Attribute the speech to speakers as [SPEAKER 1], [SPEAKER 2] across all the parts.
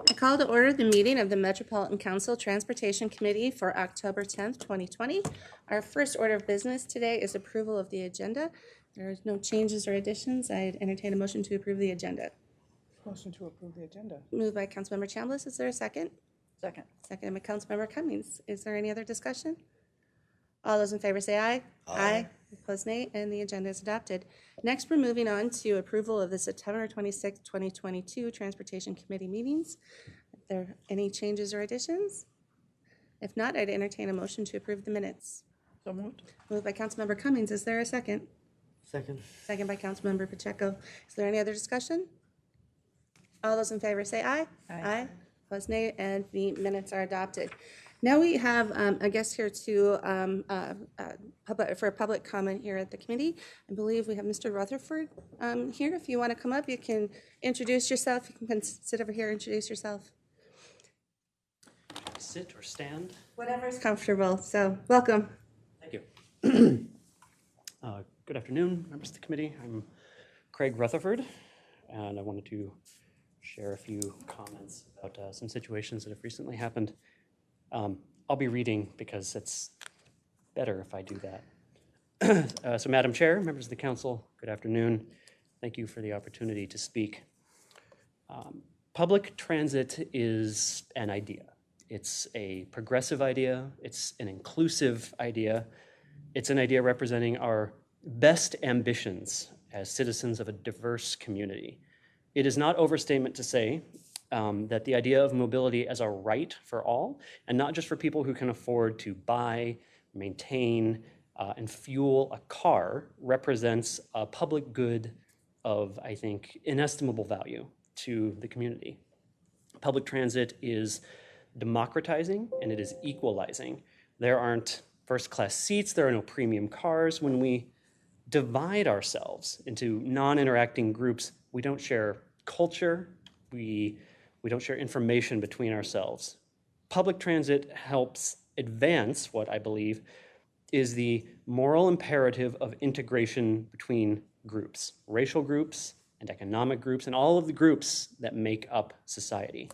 [SPEAKER 1] I call to order the meeting of the Metropolitan Council Transportation Committee for October 10th, 2020. Our first order of business today is approval of the agenda. There are no changes or additions. I'd entertain a motion to approve the agenda.
[SPEAKER 2] Motion to approve the agenda.
[SPEAKER 1] Moved by Councilmember Chambliss. Is there a second?
[SPEAKER 2] Second.
[SPEAKER 1] Second by Councilmember Cummings. Is there any other discussion? All those in favor say aye. Aye. Opposed, nay, and the agenda is adopted. Next, we're moving on to approval of the September 26, 2022 Transportation Committee meetings. Are there any changes or additions? If not, I'd entertain a motion to approve the minutes.
[SPEAKER 2] So moved.
[SPEAKER 1] Moved by Councilmember Cummings. Is there a second?
[SPEAKER 3] Second.
[SPEAKER 1] Second by Councilmember Pacheco. Is there any other discussion? All those in favor say aye.
[SPEAKER 2] Aye.
[SPEAKER 1] Opposed, nay, and the minutes are adopted. Now we have a guest here for public comment here at the committee. I believe we have Mr. Rutherford here. If you want to come up, you can introduce yourself. You can sit over here and introduce yourself.
[SPEAKER 3] Sit or stand?
[SPEAKER 1] Whatever is comfortable. So welcome.
[SPEAKER 3] Thank you. Good afternoon, members of the committee. I'm Craig Rutherford, and I wanted to share a few comments about some situations that have recently happened. I'll be reading because it's better if I do that. So Madam Chair, members of the council, good afternoon. Thank you for the opportunity to speak. Public transit is an idea. It's a progressive idea. It's an inclusive idea. It's an idea representing our best ambitions as citizens of a diverse community. It is not overstatement to say that the idea of mobility as a right for all, and not just for people who can afford to buy, maintain, and fuel a car, represents a public good of, I think, inestimable value to the community. Public transit is democratizing and it is equalizing. There aren't first-class seats, there are no premium cars. When we divide ourselves into non-interacting groups, we don't share culture, we don't share information between ourselves. Public transit helps advance what I believe is the moral imperative of integration between groups, racial groups and economic groups, and all of the groups that make up society.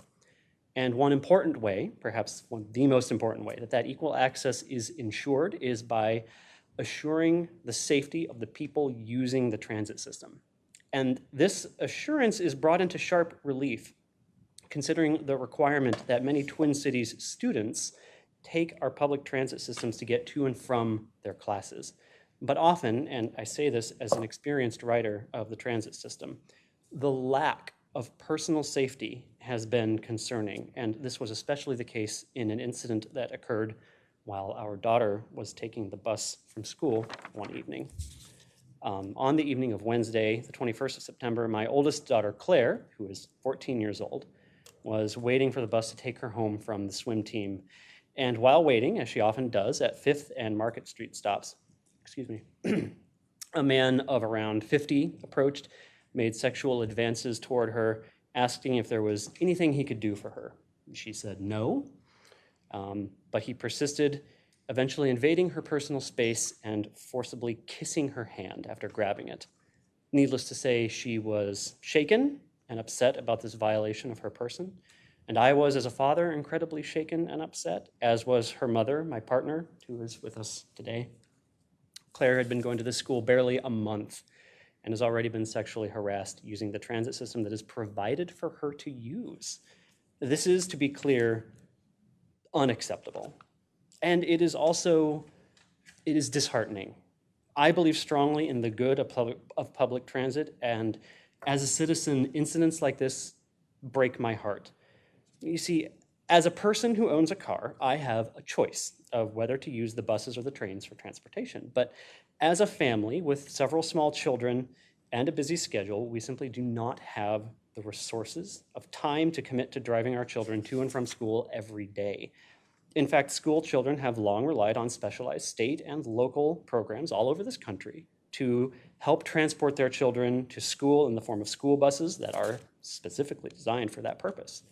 [SPEAKER 3] And one important way, perhaps the most important way, that equal access is ensured is by assuring the safety of the people using the transit system. And this assurance is brought into sharp relief considering the requirement that many Twin Cities students take our public transit systems to get to and from their classes. But often, and I say this as an experienced rider of the transit system, the lack of personal safety has been concerning, and this was especially the case in an incident that occurred while our daughter was taking the bus from school one evening. On the evening of Wednesday, the 21st of September, my oldest daughter, Claire, who is 14 years old, was waiting for the bus to take her home from the swim team. And while waiting, as she often does at 5th and Market Street stops, a man of around 50 approached, made sexual advances toward her, asking if there was anything he could do for her. She said no, but he persisted, eventually invading her personal space and forcibly kissing her hand after grabbing it. Needless to say, she was shaken and upset about this violation of her person. And I was, as a father, incredibly shaken and upset, as was her mother, my partner, who is with us today. Claire had been going to this school barely a month and has already been sexually harassed using the transit system that is provided for her to use. This is, to be clear, unacceptable. And it is disheartening. I believe strongly in the good of public transit, and as a citizen, incidents like this break my heart. You see, as a person who owns a car, I have a choice of whether to use the buses or the trains for transportation. But as a family with several small children and a busy schedule, we simply do not have the resources of time to commit to driving our children to and from school every day. In fact, school children have long relied on specialized state and local programs all over this country to help transport their children to school in the form of school buses that are specifically designed for that purpose.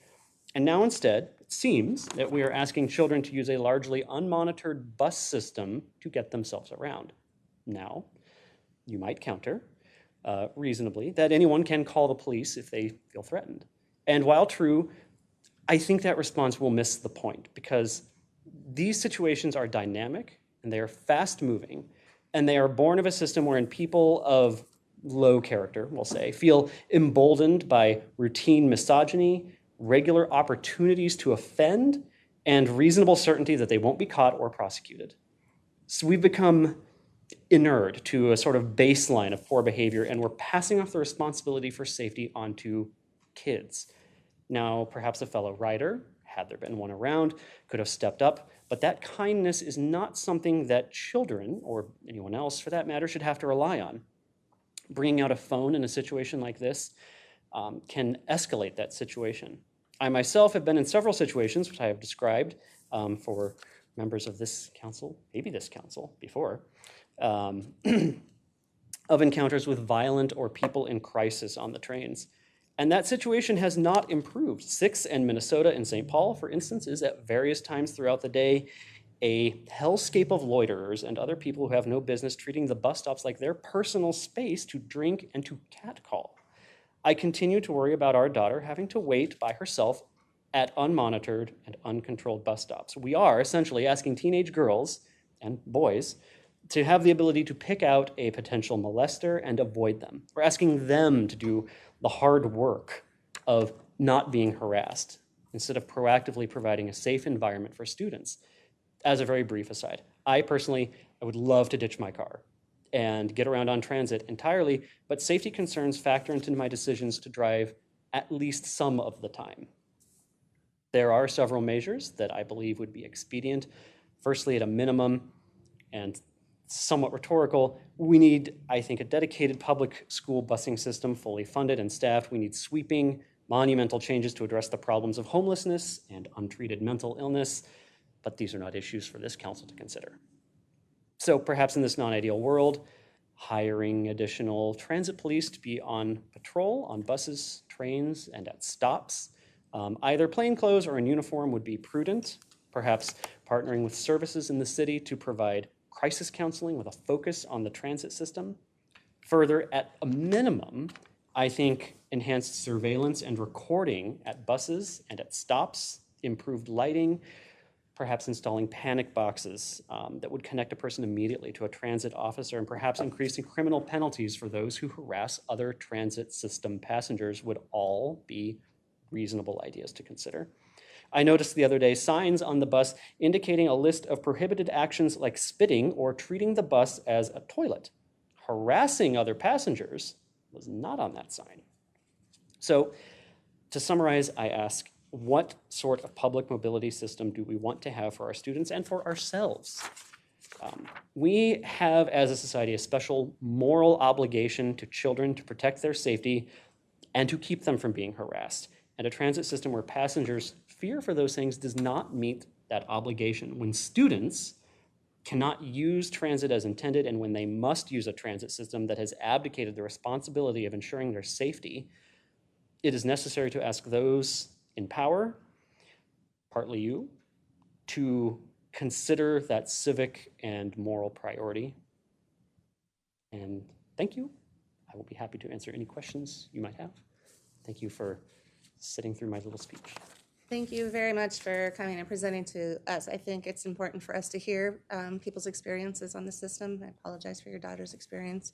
[SPEAKER 3] And now instead, it seems that we are asking children to use a largely unmonitored bus system to get themselves around. Now, you might counter, reasonably, that anyone can call the police if they feel threatened. And while true, I think that response will miss the point because these situations are dynamic and they are fast moving and they are born of a system wherein people of low character, we'll say, feel emboldened by routine misogyny, regular opportunities to offend, and reasonable certainty that they won't be caught or prosecuted. So we've become inured to a sort of baseline of poor behavior, and we're passing off the responsibility for safety onto kids. Now, perhaps a fellow rider, had there been one around, could have stepped up, but that kindness is not something that children, or anyone else for that matter, should have to rely on. Bringing out a phone in a situation like this can escalate that situation. I myself have been in several situations, which I have described for members of this council, maybe this council before, of encounters with violent or people in crisis on the trains. And that situation has not improved. 6 and Minnesota and St. Paul, for instance, is at various times throughout the day a hellscape of loiterers and other people who have no business treating the bus stops like their personal space to drink and to catcall. I continue to worry about our daughter having to wait by herself at unmonitored and uncontrolled bus stops. We are essentially asking teenage girls and boys to have the ability to pick out a potential molester and avoid them. We're asking them to do the hard work of not being harassed instead of proactively providing a safe environment for students. As a very brief aside, I would love to ditch my car and get around on transit entirely, but safety concerns factor into my decisions to drive at least some of the time. There are several measures that I believe would be expedient. Firstly, at a minimum, and somewhat rhetorical, we need, I think, a dedicated public school busing system fully funded and staffed. We need sweeping, monumental changes to address the problems of homelessness and untreated mental illness, but these are not issues for this council to consider. So perhaps in this non-ideal world, hiring additional transit police to be on patrol on buses, trains, and at stops. Either plainclothes or in uniform would be prudent. Perhaps partnering with services in the city to provide crisis counseling with a focus on the transit system. Further, at a minimum, I think enhanced surveillance and recording at buses and at stops, improved lighting, perhaps installing panic boxes that would connect a person immediately to a transit officer, and perhaps increasing criminal penalties for those who harass other transit system passengers would all be reasonable ideas to consider. I noticed the other day signs on the bus indicating a list of prohibited actions like spitting or treating the bus as a toilet. Harassing other passengers was not on that sign. So, to summarize, I ask, what sort of public mobility system do we want to have for our students and for ourselves? We have, as a society, a special moral obligation to children to protect their safety and to keep them from being harassed. And a transit system where passengers fear for those things does not meet that obligation. When students cannot use transit as intended, and when they must use a transit system that has abdicated the responsibility of ensuring their safety, it is necessary to ask those in power, partly you, to consider that civic and moral priority. And thank you. I will be happy to answer any questions you might have. Thank you for sitting through my little speech.
[SPEAKER 1] Thank you very much for coming and presenting to us. I think it's important for us to hear people's experiences on the system. I apologize for your daughter's experience.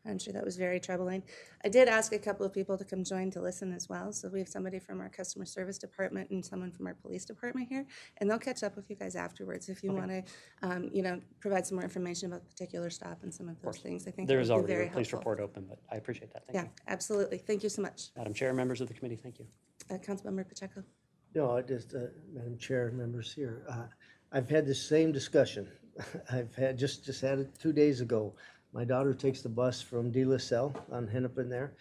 [SPEAKER 1] I'm sure that was very troubling. I did ask a couple of people to come join to listen as well. So we have somebody from our customer service department and someone from our police department here, and they'll catch up with you guys afterwards if you want to, provide some more information about the particular stop and some of those things. I think
[SPEAKER 3] There's
[SPEAKER 1] that would be
[SPEAKER 3] already
[SPEAKER 1] very
[SPEAKER 3] a police
[SPEAKER 1] helpful.
[SPEAKER 3] report open, but I appreciate that. Thank you.
[SPEAKER 1] Absolutely. Thank you so much.
[SPEAKER 3] Madam Chair, members of the committee, thank you.
[SPEAKER 1] Councilmember Pacheco.
[SPEAKER 4] No, I just, Madam Chair, members here, I've had the same discussion. I've had, just had it 2 days ago. My daughter takes the bus from De La Salle on Hennepin there,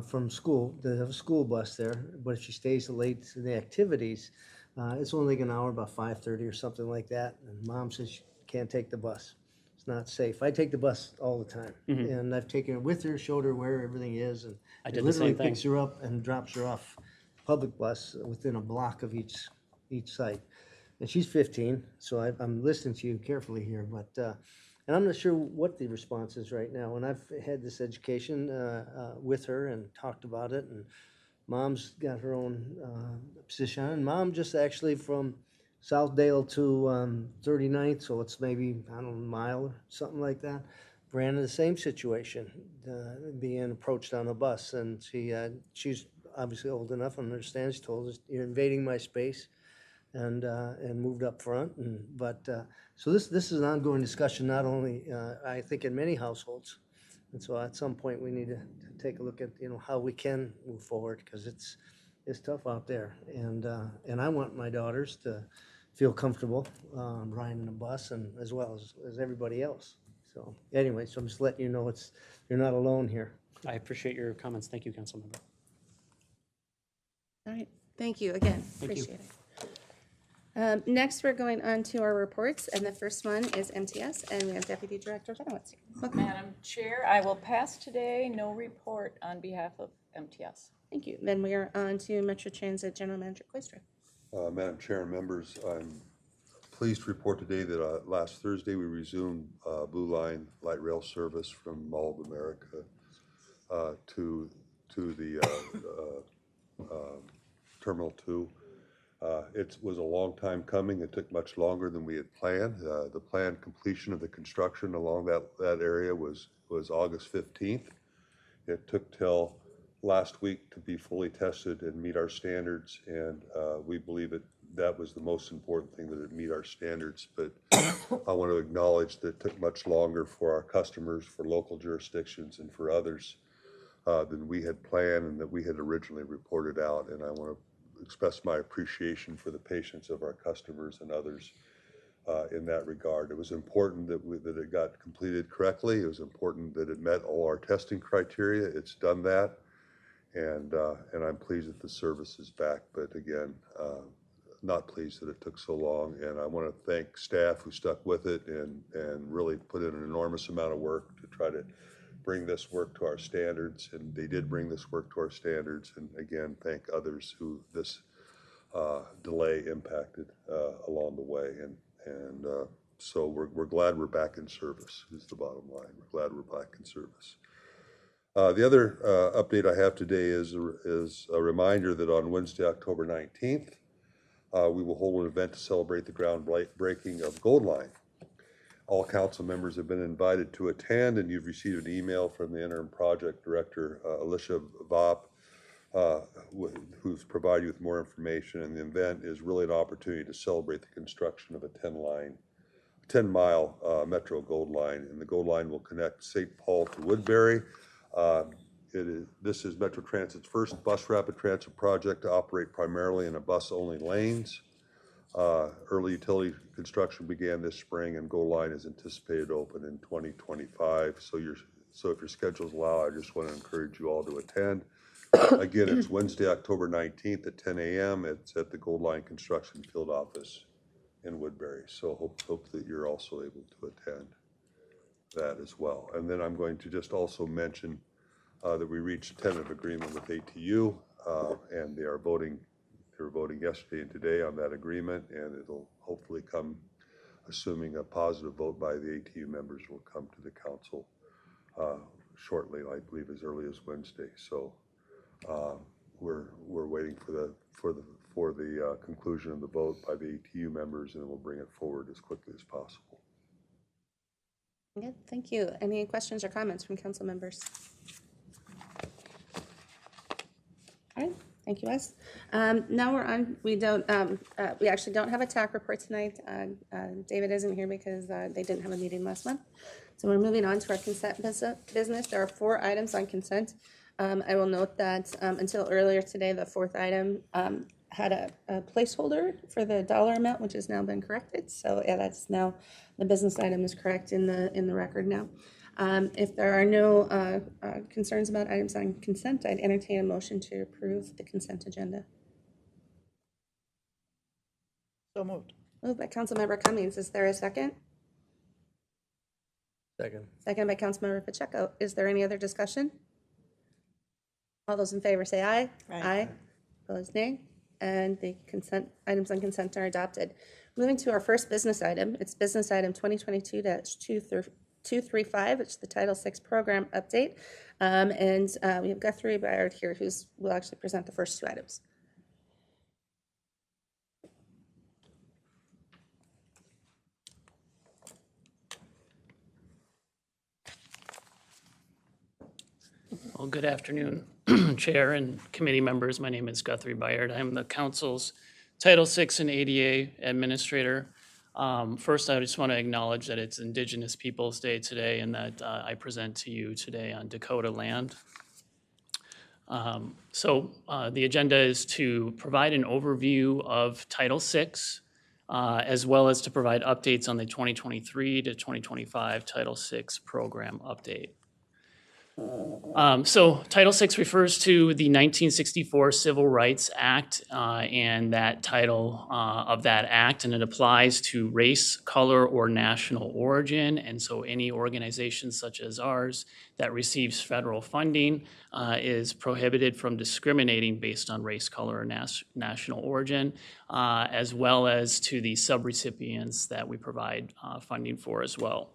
[SPEAKER 4] from school. They have a school bus there, but if she stays late in the activities, it's only like an hour, about 5:30 or something like that. And Mom says she can't take the bus. It's not safe. I take the bus all the time, and I've taken her with her, showed her where everything is, and
[SPEAKER 3] I
[SPEAKER 4] it
[SPEAKER 3] did the same
[SPEAKER 4] literally
[SPEAKER 3] thing.
[SPEAKER 4] picks her up and drops her off. Public bus within a block of each site. And she's 15, so I'm listening to you carefully here, but, and I'm not sure what the response is right now. And I've had this education with her and talked about it, and Mom's got her own position, and Mom just actually from Southdale to 39th, so it's maybe, I don't know, a mile or something like that. Ran in the same situation, being approached on a bus, and she's obviously old enough and understands. She told us, "You're invading my space," and moved up front. So this is an ongoing discussion, not only I think in many households, and so at some point we need to take a look at how we can move forward, because it's tough out there, and I want my daughters to feel comfortable riding in a bus, and as well as everybody else. So anyway, so I'm just letting you know you're not alone here.
[SPEAKER 3] I appreciate your comments. Thank you, Councilmember.
[SPEAKER 1] All right, thank you again,
[SPEAKER 3] Thank you.
[SPEAKER 1] appreciate it. Next, we're going on to our reports, and the first one is MTS, and we have Deputy Director Benowitz here. Welcome.
[SPEAKER 2] Madam Chair, I will pass today. No report on behalf of MTS.
[SPEAKER 1] Thank you. Then we are on to Metro Transit General Manager Cloister.
[SPEAKER 5] Madam Chair and members, I'm pleased to report today that last Thursday we resumed Blue Line light rail service from Mall of America to the Terminal 2. It was a long time coming. It took much longer than we had planned. The planned completion of the construction along that area was August 15th. It took till last week to be fully tested and meet our standards, and we believe that was the most important thing, that it meet our standards. But I want to acknowledge that it took much longer for our customers, for local jurisdictions, and for others than we had planned and that we had originally reported out. And I want to express my appreciation for the patience of our customers and others in that regard. It was important that it got completed correctly. It was important that it met all our testing criteria. It's done that. And I'm pleased that the service is back, but again, not pleased that it took so long. And I want to thank staff who stuck with it and really put in an enormous amount of work to try to bring this work to our standards. And they did bring this work to our standards. And again, thank others who this delay impacted along the way. And so we're glad we're back in service is the bottom line. We're glad we're back in service. The other update I have today is a reminder that on Wednesday, October 19th, we will hold an event to celebrate the groundbreaking of Gold Line. All council members have been invited to attend, and you've received an email from the interim project director, Alicia Vop, who's provided you with more information. And the event is really an opportunity to celebrate the construction of a 10-mile Metro Gold Line. And the Gold Line will connect St. Paul to Woodbury. This is Metro Transit's first bus rapid transit project to operate primarily in a bus-only lanes. Early utility construction began this spring, and Gold Line is anticipated to open in 2025. So if your schedules allow, I just want to encourage you all to attend. Again, it's Wednesday, October 19th at 10 a.m. It's at the Gold Line Construction Field Office in Woodbury. So hope that you're also able to attend that as well. And then I'm going to just also mention that we reached a tentative agreement with ATU, and they were voting yesterday and today on that agreement, and it'll hopefully come, assuming a positive vote by the ATU members, will come to the council shortly, I believe as early as Wednesday. So we're waiting for the conclusion of the vote by the ATU members, and we'll bring it forward as quickly as possible.
[SPEAKER 1] Good, thank you. Any questions or comments from council members? All right, thank you, Wes. Now we're on, we actually don't have a TAAC report tonight. David isn't here because they didn't have a meeting last month. So we're moving on to our consent business. There are 4 items on consent. I will note that until earlier today, the 4th item had a placeholder for the dollar amount, which has now been corrected. So yeah, that's now, the business item is correct in the record now. If there are no concerns about items on consent, I'd entertain a motion to approve the consent agenda.
[SPEAKER 2] So moved.
[SPEAKER 1] Moved by Councilmember Cummings. Is there a second?
[SPEAKER 4] Second.
[SPEAKER 1] Second by Councilmember Pacheco. Is there any other discussion? All those in favor say aye.
[SPEAKER 2] Aye.
[SPEAKER 1] Opposed, nay. And the consent items on consent are adopted. Moving to our first business item, it's business item 2022-234, 235, which is the Title VI program update. And we have Guthrie Byard here will actually present the first two items.
[SPEAKER 6] Well, good afternoon, Chair and committee members. My name is Guthrie Byard. I'm the Council's Title VI and ADA Administrator. First, I just want to acknowledge that it's Indigenous Peoples Day today and that I present to you today on Dakota land. The agenda is to provide an overview of Title VI, as well as to provide updates on the 2023 to 2025 Title VI program update. Title VI refers to the 1964 Civil Rights Act and that title of that act, and it applies to race, color, or national origin. And so any organization such as ours that receives federal funding is prohibited from discriminating based on race, color, or national origin, as well as to the subrecipients that we provide funding for as well.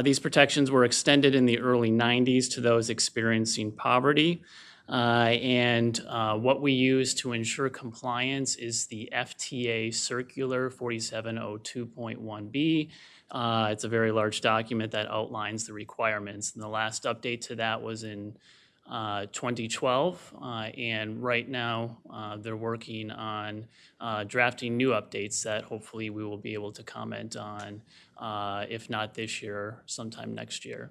[SPEAKER 6] These protections were extended in the early 90s to those experiencing poverty. What we use to ensure compliance is the FTA Circular 4702.1B. It's a very large document that outlines the requirements. And the last update to that was in 2012. And right now, they're working on drafting new updates that hopefully we will be able to comment on, if not this year, sometime next year.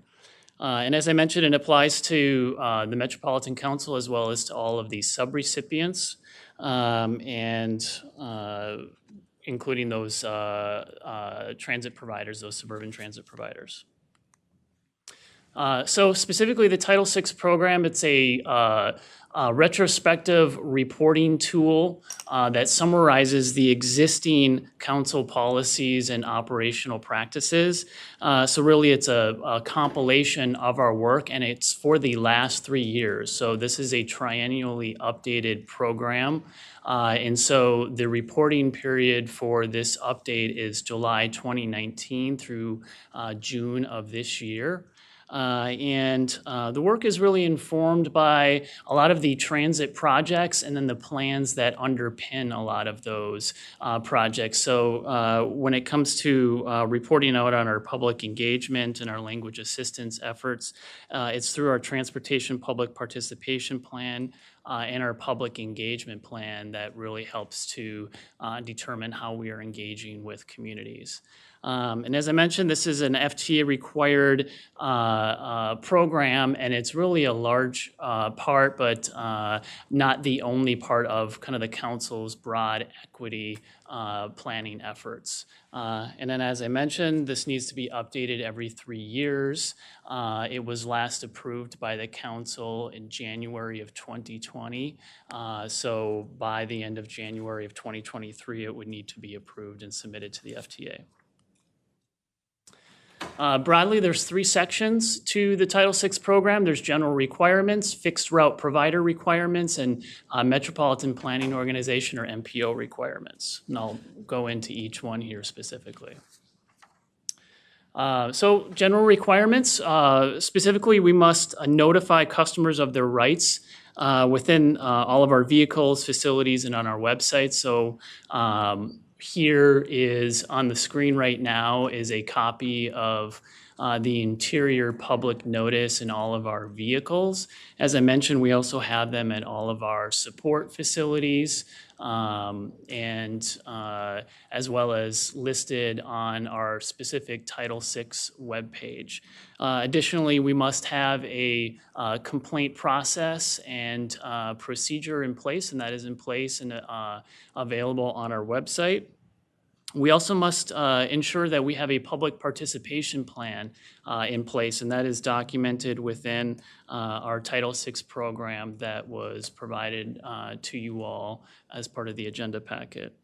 [SPEAKER 6] And as I mentioned, it applies to the Metropolitan Council as well as to all of these subrecipients, including those transit providers, those suburban transit providers. So specifically the Title VI program, it's a retrospective reporting tool that summarizes the existing council policies and operational practices. So really it's a compilation of our work, and it's for the last 3 years. So this is a triennially updated program. And so the reporting period for this update is July 2019 through June of this year. The work is really informed by a lot of the transit projects and then the plans that underpin a lot of those projects. So when it comes to reporting out on our public engagement and our language assistance efforts, it's through our Transportation Public Participation Plan and our public engagement plan that really helps to determine how we are engaging with communities. And as I mentioned, this is an FTA required program, and it's really a large part, but not the only part of kind of the council's broad equity planning efforts. And then as I mentioned, this needs to be updated every 3 years. It was last approved by the council in January of 2020. So by the end of January of 2023, it would need to be approved and submitted to the FTA. Broadly, there's 3 sections to the Title VI program. There's general requirements, fixed route provider requirements, and Metropolitan Planning Organization or MPO requirements. And I'll go into each one here specifically. So general requirements, specifically we must notify customers of their rights within all of our vehicles, facilities, and on our website. So here is on the screen right now is a copy of the interior public notice in all of our vehicles. As I mentioned, we also have them at all of our support facilities as well as listed on our specific Title VI webpage. Additionally, we must have a complaint process and procedure in place, and that is in place and available on our website. We also must ensure that we have a public participation plan in place, and that is documented within our Title VI program that was provided to you all as part of the agenda packet.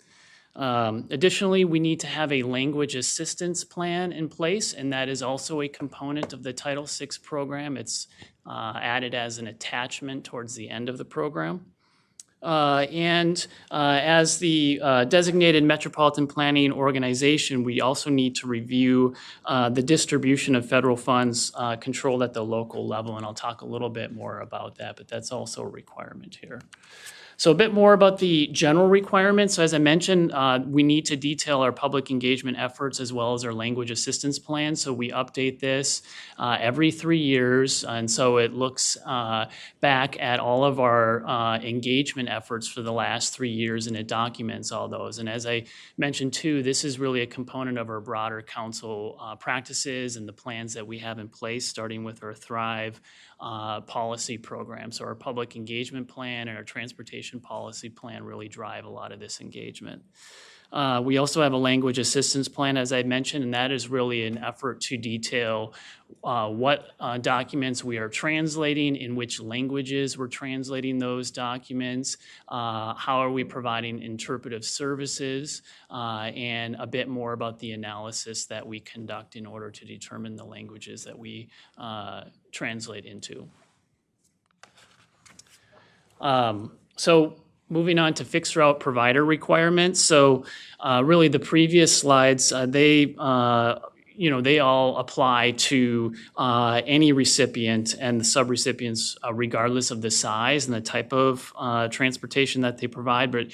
[SPEAKER 6] Additionally, we need to have a language assistance plan in place, and that is also a component of the Title VI program. It's added as an attachment towards the end of the program. As the designated metropolitan planning organization, we also need to review the distribution of federal funds controlled at the local level, and I'll talk a little bit more about that, but that's also a requirement here. So a bit more about the general requirements. So as I mentioned, we need to detail our public engagement efforts as well as our language assistance plan. So we update this every 3 years. And so it looks back at all of our engagement efforts for the last 3 years, and it documents all those. And as I mentioned too, this is really a component of our broader council practices and the plans that we have in place, starting with our Thrive policy program. So our public engagement plan and our transportation policy plan really drive a lot of this engagement. We also have a language assistance plan, as I mentioned, and that is really an effort to detail what documents we are translating, in which languages we're translating those documents, how are we providing interpretive services, and a bit more about the analysis that we conduct in order to determine the languages that we translate into. So moving on to fixed route provider requirements. So really the previous slides, they all apply to any recipient and the subrecipients regardless of the size and the type of transportation that they provide. But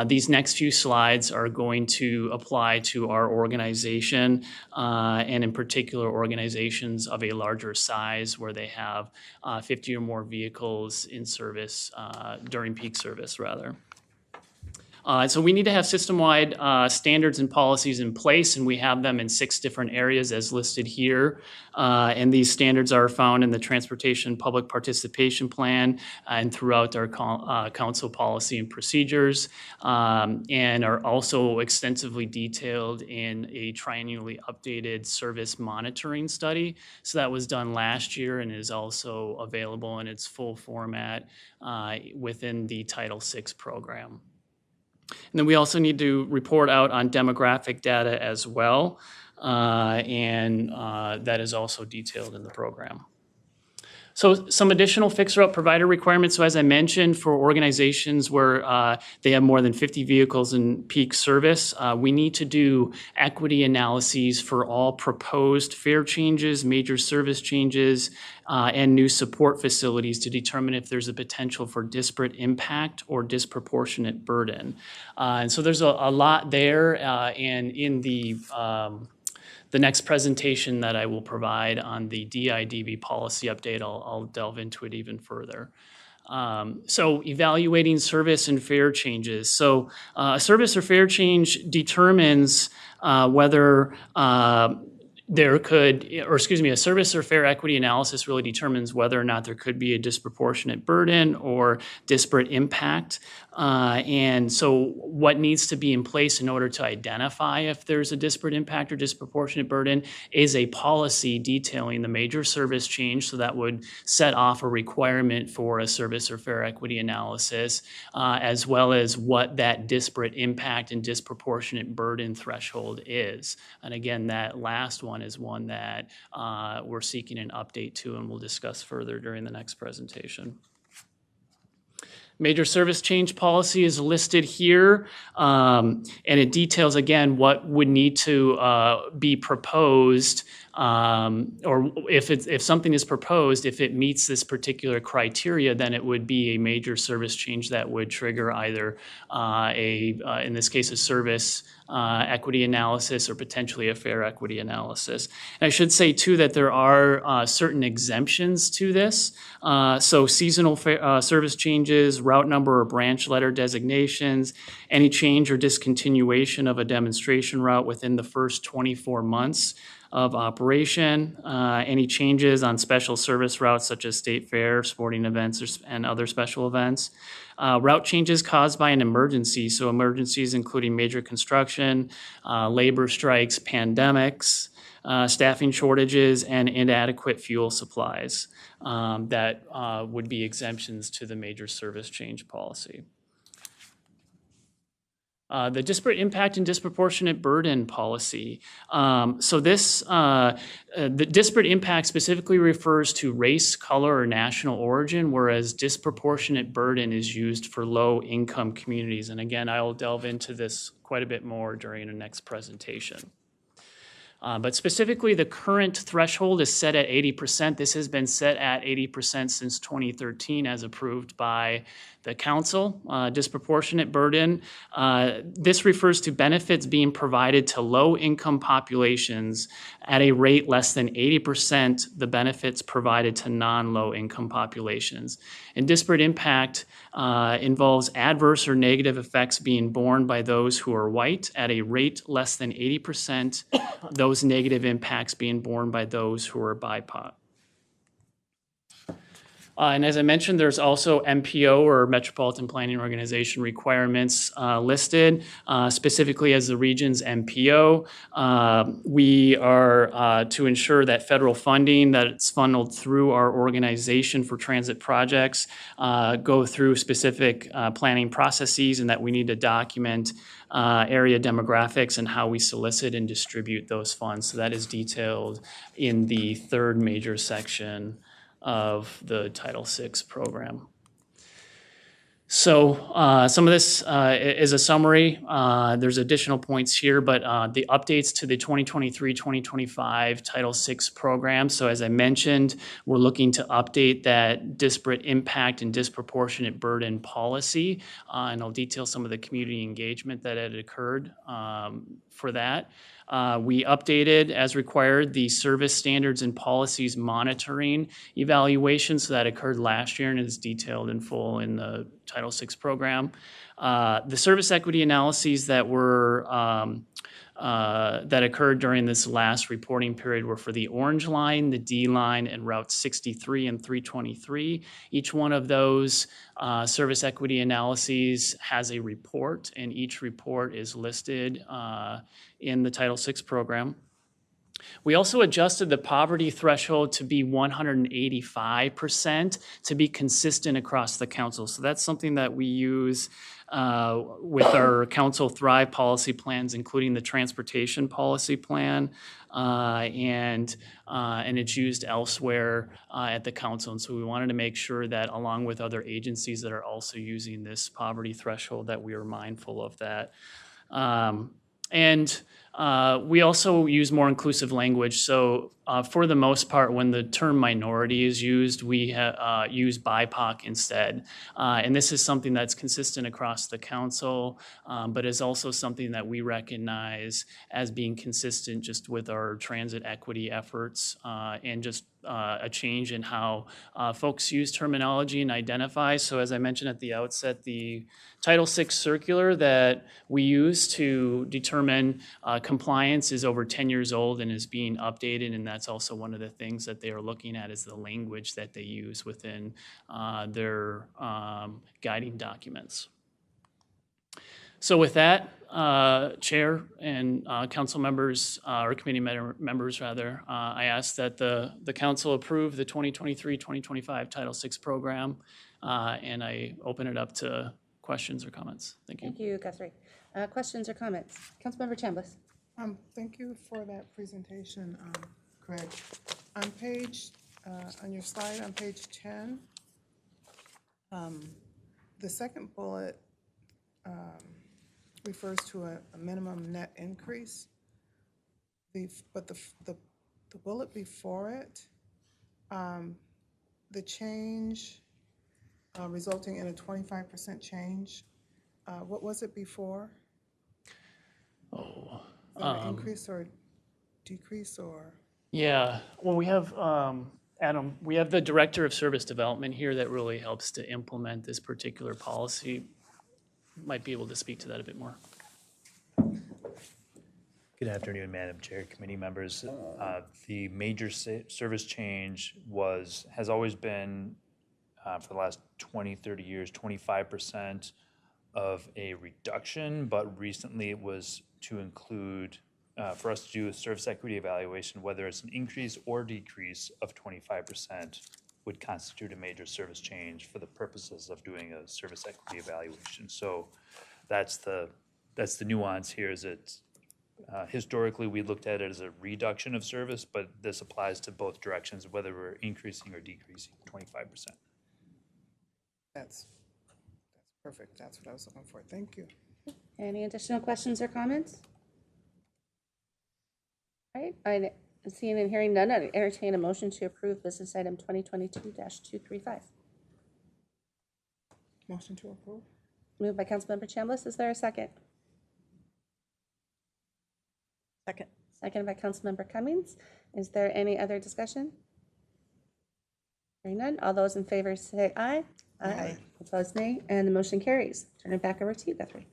[SPEAKER 6] these next few slides are going to apply to our organization and in particular organizations of a larger size where they have 50 or more vehicles in service during peak service rather. So we need to have system-wide standards and policies in place, and we have them in 6 different areas as listed here. And these standards are found in the Transportation Public Participation Plan and throughout our council policy and procedures, and are also extensively detailed in a triennially updated service monitoring study. So that was done last year and is also available in its full format within the Title VI program. And then we also need to report out on demographic data as well, and that is also detailed in the program. So some additional fixed route provider requirements. So as I mentioned, for organizations where they have more than 50 vehicles in peak service, we need to do equity analyses for all proposed fare changes, major service changes, and new support facilities to determine if there's a potential for disparate impact or disproportionate burden. And so there's a lot there, and in the next presentation that I will provide on the DIDV policy update, I'll delve into it even further. So evaluating service and fare changes. So a service or fare change determines whether a service or fare equity analysis really determines whether or not there could be a disproportionate burden or disparate impact. And so what needs to be in place in order to identify if there's a disparate impact or disproportionate burden is a policy detailing the major service change. So that would set off a requirement for a service or fare equity analysis, as well as what that disparate impact and disproportionate burden threshold is. And again, that last one is one that we're seeking an update to and we'll discuss further during the next presentation. Major service change policy is listed here, and it details, again, what would need to be proposed, or if something is proposed, if it meets this particular criteria, then it would be a major service change that would trigger either in this case, a service equity analysis or potentially a fare equity analysis. And I should say, too, that there are certain exemptions to this. So seasonal service changes, route number or branch letter designations, any change or discontinuation of a demonstration route within the first 24 months of operation, any changes on special service routes such as state fair, sporting events, and other special events. Route changes caused by an emergency, so emergencies including major construction, labor strikes, pandemics, staffing shortages, and inadequate fuel supplies that would be exemptions to the major service change policy. The disparate impact and disproportionate burden policy. So this, the disparate impact specifically refers to race, color, or national origin, whereas disproportionate burden is used for low-income communities. And again, I will delve into this quite a bit more during the next presentation. But specifically, the current threshold is set at 80%. This has been set at 80% since 2013 as approved by the council. Disproportionate burden. This refers to benefits being provided to low-income populations at a rate less than 80% the benefits provided to non-low-income populations. And disparate impact involves adverse or negative effects being borne by those who are white at a rate less than 80%, those negative impacts being borne by those who are BIPOC. And as I mentioned, there's also MPO or Metropolitan Planning Organization requirements listed, specifically as the region's MPO. We are to ensure that federal funding that's funneled through our organization for transit projects go through specific planning processes, and that we need to document area demographics and how we solicit and distribute those funds. So that is detailed in the third major section of the Title VI program. So some of this is a summary. There's additional points here, but the updates to the 2023-2025 Title VI program. So as I mentioned, we're looking to update that disparate impact and disproportionate burden policy, and I'll detail some of the community engagement that had occurred for that. We updated, as required, the service standards and policies monitoring evaluation. So that occurred last year and is detailed in full in the Title VI program. The service equity analyses that were that occurred during this last reporting period were for the Orange Line, the D Line, and Route 63 and 323. Each one of those service equity analyses has a report, and each report is listed in the Title VI program. We also adjusted the poverty threshold to be 185% to be consistent across the council. So that's something that we use with our Council Thrive policy plans, including the transportation policy plan, and it's used elsewhere at the council. And so we wanted to make sure that, along with other agencies that are also using this poverty threshold, that we are mindful of that. We also use more inclusive language. So for the most part, when the term minority is used, we use BIPOC instead. And this is something that's consistent across the council, but is also something that we recognize as being consistent just with our transit equity efforts, and just a change in how folks use terminology and identify. So as I mentioned at the outset, the Title VI circular that we use to determine compliance is over 10 years old and is being updated, and that's also one of the things that they are looking at, is the language that they use within their guiding documents. So with that, Chair and council members, or committee members rather, I ask that the council approve the 2023-2025 Title VI program, and I open it up to questions or comments. Thank you.
[SPEAKER 1] Thank you, Guthrie. Questions or comments? Councilmember Chambliss.
[SPEAKER 7] Thank you for that presentation, Greg. On page, on your slide on page 10, the second bullet refers to a minimum net increase, but the bullet before it, the change resulting in a 25% change, what was it before?
[SPEAKER 6] Oh,
[SPEAKER 7] Is that an increase or decrease or?
[SPEAKER 6] Yeah, well, we have, Adam, we have the Director of Service Development here that really helps to implement this particular policy. Might be able to speak to that a bit more.
[SPEAKER 8] Good afternoon, Madam Chair, committee members. The major service change has always been, for the last 20, 30 years, 25% of a reduction, but recently it was to include, for us to do a service equity evaluation, whether it's an increase or decrease of 25% would constitute a major service change for the purposes of doing a service equity evaluation. So that's the that's the nuance here, is that historically, we looked at it as a reduction of service, but this applies to both directions, whether we're increasing or decreasing 25%.
[SPEAKER 7] That's perfect. That's what I was looking for. Thank you.
[SPEAKER 1] Any additional questions or comments? All right, I seeing and hearing none, I entertain a motion to approve business item 2022-235.
[SPEAKER 7] Motion to approve?
[SPEAKER 1] Moved by Councilmember Chambliss. Is there a second?
[SPEAKER 2] Second.
[SPEAKER 1] Second by Councilmember Cummings. Is there any other discussion? Hearing none, all those in favor say aye.
[SPEAKER 7] Aye.
[SPEAKER 1] Opposed, nay, and the motion carries. Turn it back over to you, Guthrie.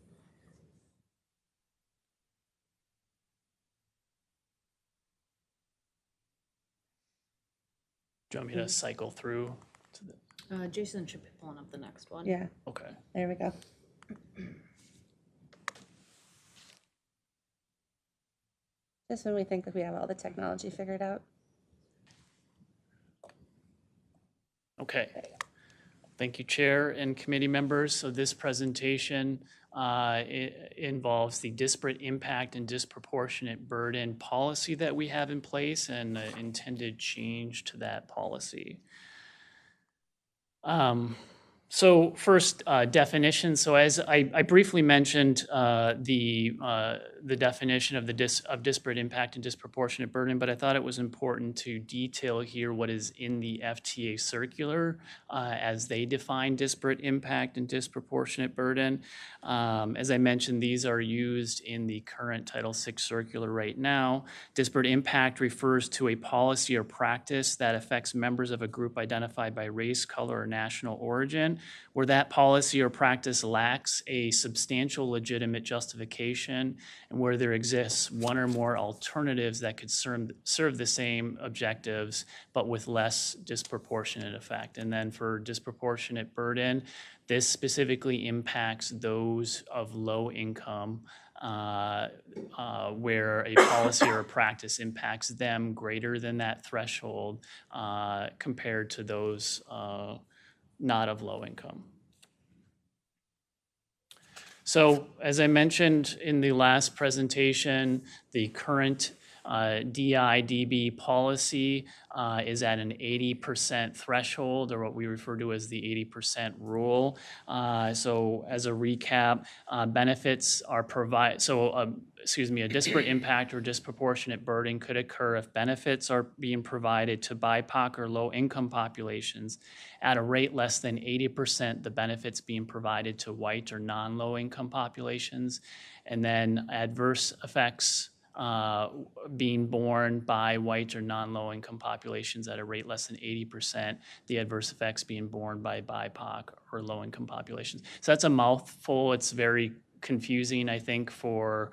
[SPEAKER 6] Do you want me to cycle through to the,
[SPEAKER 9] Jason should be pulling up the next one.
[SPEAKER 1] Yeah,
[SPEAKER 6] okay.
[SPEAKER 1] there we go. Just when we think that we have all the technology figured out.
[SPEAKER 6] Okay. Thank you, Chair and committee members. So this presentation involves the disparate impact and disproportionate burden policy that we have in place and intended change to that policy. So first, definition. So as I briefly mentioned, the definition of disparate impact and disproportionate burden, but I thought it was important to detail here what is in the FTA circular as they define disparate impact and disproportionate burden. As I mentioned, these are used in the current Title VI circular right now. Disparate impact refers to a policy or practice that affects members of a group identified by race, color, or national origin, where that policy or practice lacks a substantial legitimate justification and where there exists one or more alternatives that could serve the same objectives but with less disproportionate effect. And then for disproportionate burden, this specifically impacts those of low income where a policy or a practice impacts them greater than that threshold compared to those not of low income. So as I mentioned in the last presentation, the current DI/DB policy is at an 80% threshold, or what we refer to as the 80% rule. So as a recap, benefits are provided, a disparate impact or disproportionate burden could occur if benefits are being provided to BIPOC or low-income populations at a rate less than 80% the benefits being provided to white or non-low-income populations, and then adverse effects being borne by white or non-low-income populations at a rate less than 80%, the adverse effects being borne by BIPOC or low-income populations. So that's a mouthful. It's very confusing, I think, for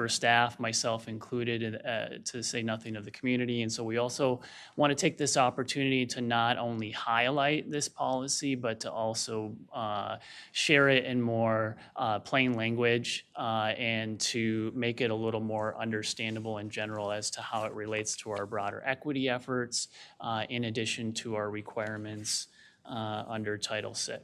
[SPEAKER 6] staff, myself included, to say nothing of the community. And so we also want to take this opportunity to not only highlight this policy, but to also share it in more plain language and to make it a little more understandable in general as to how it relates to our broader equity efforts, in addition to our requirements under Title VI.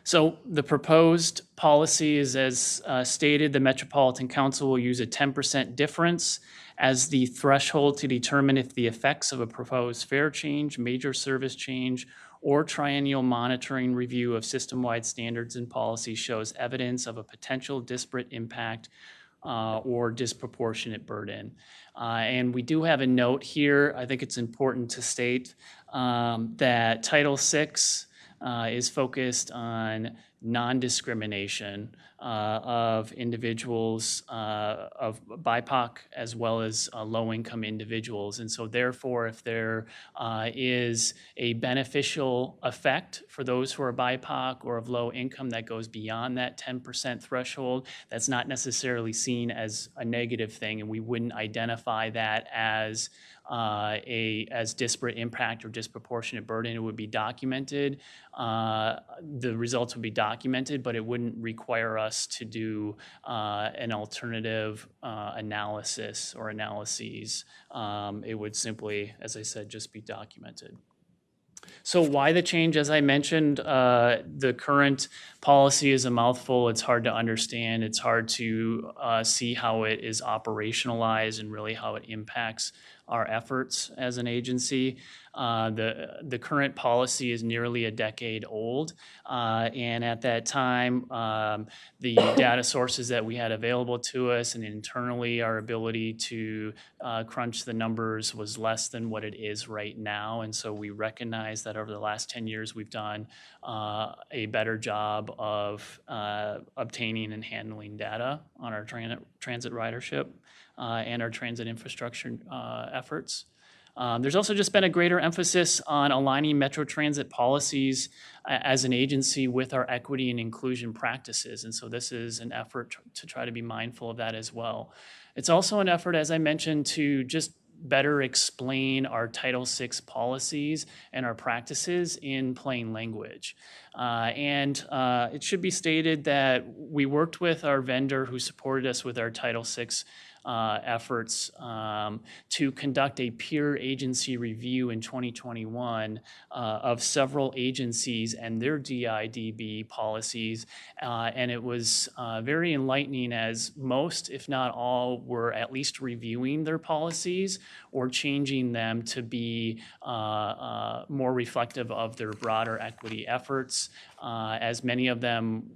[SPEAKER 6] So the proposed policy is as stated, the Metropolitan Council will use a 10% difference as the threshold to determine if the effects of a proposed fare change, major service change, or triennial monitoring review of system-wide standards and policy shows evidence of a potential disparate impact or disproportionate burden. And we do have a note here. I think it's important to state that Title VI is focused on non-discrimination of individuals, of BIPOC as well as low-income individuals. And so therefore, if there is a beneficial effect for those who are BIPOC or of low income that goes beyond that 10% threshold, that's not necessarily seen as a negative thing, and we wouldn't identify that as disparate impact or disproportionate burden. It would be documented. The results would be documented, but it wouldn't require us to do an alternative analysis or analyses. It would simply, as I said, just be documented. So why the change? As I mentioned, the current policy is a mouthful. It's hard to understand. It's hard to see how it is operationalized and really how it impacts our efforts as an agency. The current policy is nearly a decade old, and at that time, the data sources that we had available to us and internally our ability to crunch the numbers was less than what it is right now, and so we recognize that over the last 10 years we've done a better job of obtaining and handling data on our transit ridership and our transit infrastructure efforts. There's also just been a greater emphasis on aligning Metro Transit policies as an agency with our equity and inclusion practices. And so this is an effort to try to be mindful of that as well. It's also an effort, as I mentioned, to just better explain our Title VI policies and our practices in plain language. It should be stated that we worked with our vendor who supported us with our Title VI efforts to conduct a peer agency review in 2021 of several agencies and their DIDB policies. And it was very enlightening as most, if not all, were at least reviewing their policies or changing them to be more reflective of their broader equity efforts. As many of them,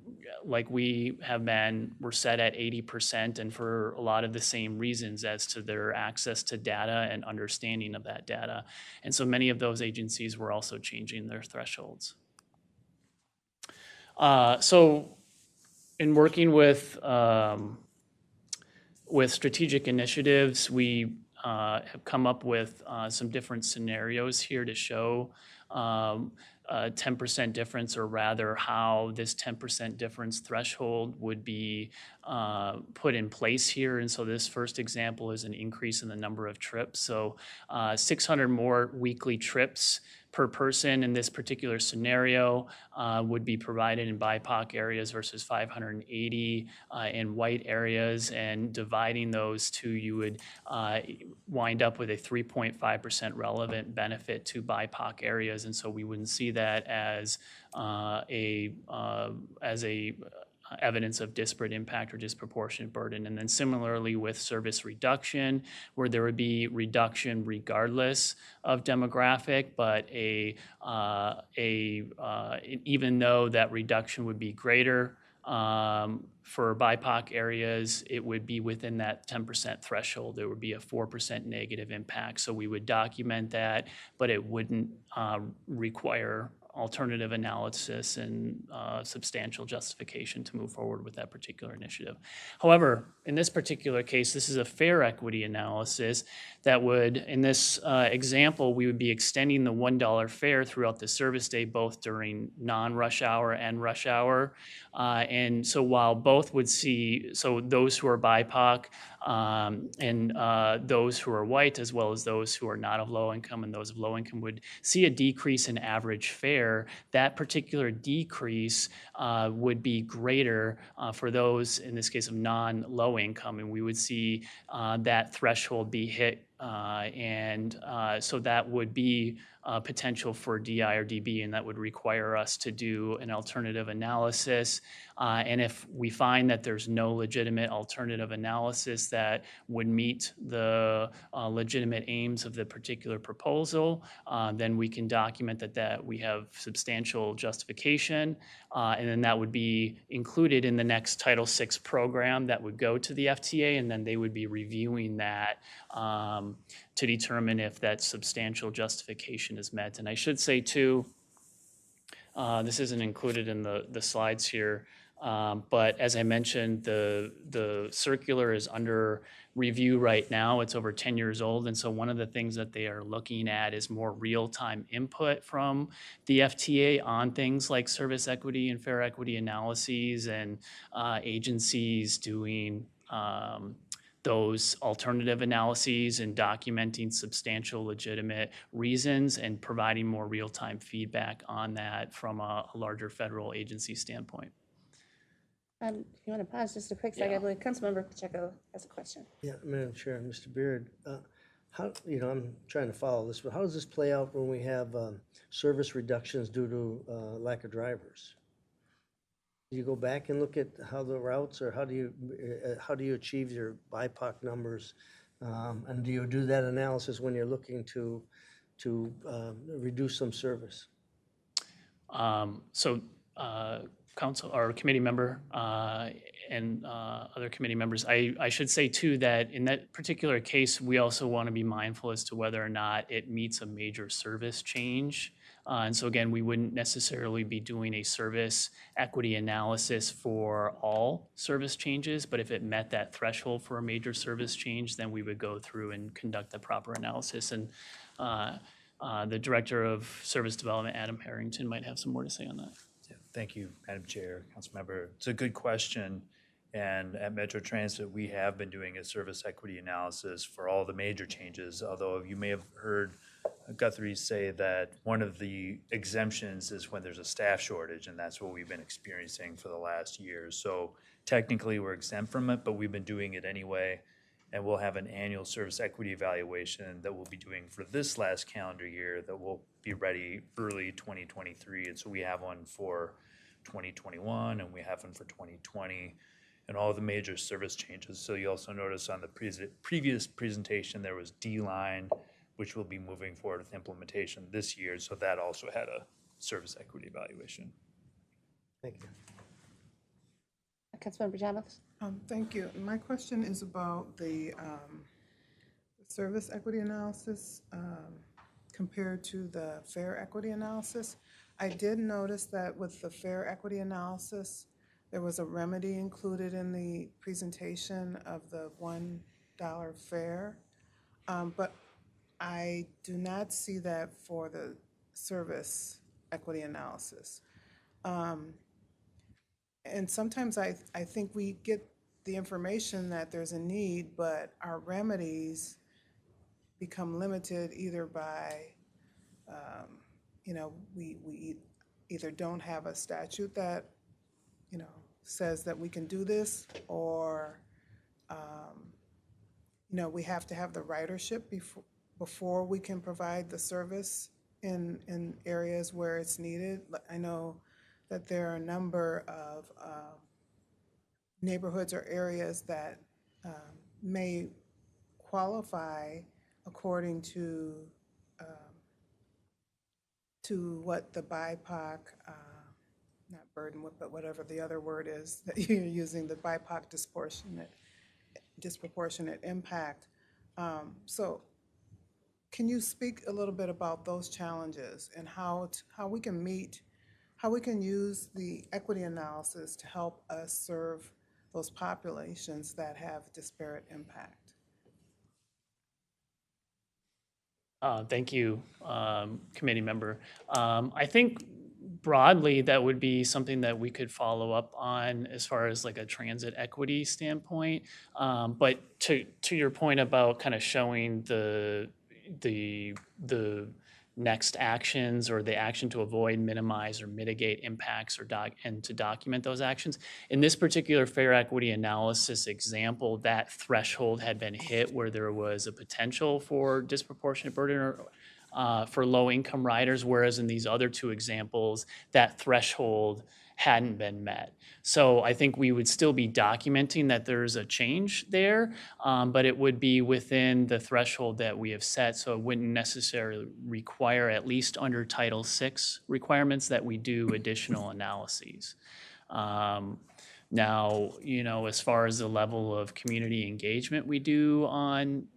[SPEAKER 6] like we have been, were set at 80%, and for a lot of the same reasons as to their access to data and understanding of that data. And so many of those agencies were also changing their thresholds. So in working with strategic initiatives, we have come up with some different scenarios here to show 10% difference, or rather how this 10% difference threshold would be put in place here. And so this first example is an increase in the number of trips. So 600 more weekly trips per person in this particular scenario would be provided in BIPOC areas versus 580 in white areas, and dividing those two, you would wind up with a 3.5% relevant benefit to BIPOC areas. And so we wouldn't see that as evidence of disparate impact or disproportionate burden. And then similarly with service reduction, where there would be reduction regardless of demographic, but even though that reduction would be greater for BIPOC areas, it would be within that 10% threshold. There would be a 4% negative impact. So we would document that, but it wouldn't require alternative analysis and substantial justification to move forward with that particular initiative. However, in this particular case, this is a fair equity analysis that would, in this example, we would be extending the $1 fare throughout the service day, both during non-rush hour and rush hour. And so while both would see, so those who are BIPOC and those who are white, as well as those who are not of low income and those of low income, would see a decrease in average fare. That particular decrease would be greater for those, in this case, of non-low income, and we would see that threshold be hit. So that would be potential for DI or DB, and that would require us to do an alternative analysis. And if we find that there's no legitimate alternative analysis that would meet the legitimate aims of the particular proposal, then we can document that we have substantial justification, and then that would be included in the next Title VI program that would go to the FTA, and then they would be reviewing that to determine if that substantial justification is met. And I should say too, this isn't included in the slides here, but as I mentioned, the circular is under review right now. It's over 10 years old, and so one of the things that they are looking at is more real-time input from the FTA on things like service equity and fare equity analyses, and agencies doing those alternative analyses and documenting substantial legitimate reasons and providing more real-time feedback on that from a larger federal agency standpoint.
[SPEAKER 1] If you want to pause just a quick second, I believe Councilmember Pacheco has a question.
[SPEAKER 4] Yeah, Madam Chair, Mr. Beard, how, I'm trying to follow this, but how does this play out when we have service reductions due to lack of drivers? Do you go back and look at how the routes, or how do you achieve your BIPOC numbers? And do you do that analysis when you're looking to reduce some service?
[SPEAKER 6] Council or committee member and other committee members, I should say too that in that particular case, we also want to be mindful as to whether or not it meets a major service change. And so again, we wouldn't necessarily be doing a service equity analysis for all service changes, but if it met that threshold for a major service change, then we would go through and conduct the proper analysis. And the Director of Service Development, Adam Harrington, might have some more to say on that.
[SPEAKER 8] Yeah, thank you, Madam Chair, Councilmember. It's a good question. And at Metro Transit, we have been doing a service equity analysis for all the major changes, although you may have heard Guthrie say that one of the exemptions is when there's a staff shortage, and that's what we've been experiencing for the last year. So technically we're exempt from it, but we've been doing it anyway. And we'll have an annual service equity evaluation that we'll be doing for this last calendar year that will be ready early 2023. And so we have one for 2021 and we have one for 2020 and all the major service changes. So you also notice on the previous presentation, there was D-Line, which will be moving forward with implementation this year. So that also had a service equity evaluation.
[SPEAKER 4] Thank you.
[SPEAKER 1] Councilmember Jamath?
[SPEAKER 7] Thank you. My question is about the service equity analysis compared to the fare equity analysis. I did notice that with the fare equity analysis, there was a remedy included in the presentation of the $1 fare, but I do not see that for the service equity analysis. And sometimes I think we get the information that there's a need, but our remedies become limited either by, we either don't have a statute that, says that we can do this, or, we have to have the ridership before we can provide the service in areas where it's needed. I know that there are a number of neighborhoods or areas that may qualify according to what the BIPOC, not burden, but whatever the other word is that you're using, the BIPOC disproportionate impact. So can you speak a little bit about those challenges and how we can use the equity analysis to help us serve those populations that have disparate impact?
[SPEAKER 6] Thank you, committee member. I think broadly that would be something that we could follow up on as far as like a transit equity standpoint. But to your point about kind of showing the next actions or the action to avoid, minimize, or mitigate impacts and to document those actions. In this particular fare equity analysis example, that threshold had been hit where there was a potential for disproportionate burden for low-income riders, whereas in these other two examples, that threshold hadn't been met. So I think we would still be documenting that there's a change there, but it would be within the threshold that we have set, so it wouldn't necessarily require, at least under Title VI requirements, that we do additional analyses. Now, as far as the level of community engagement we do on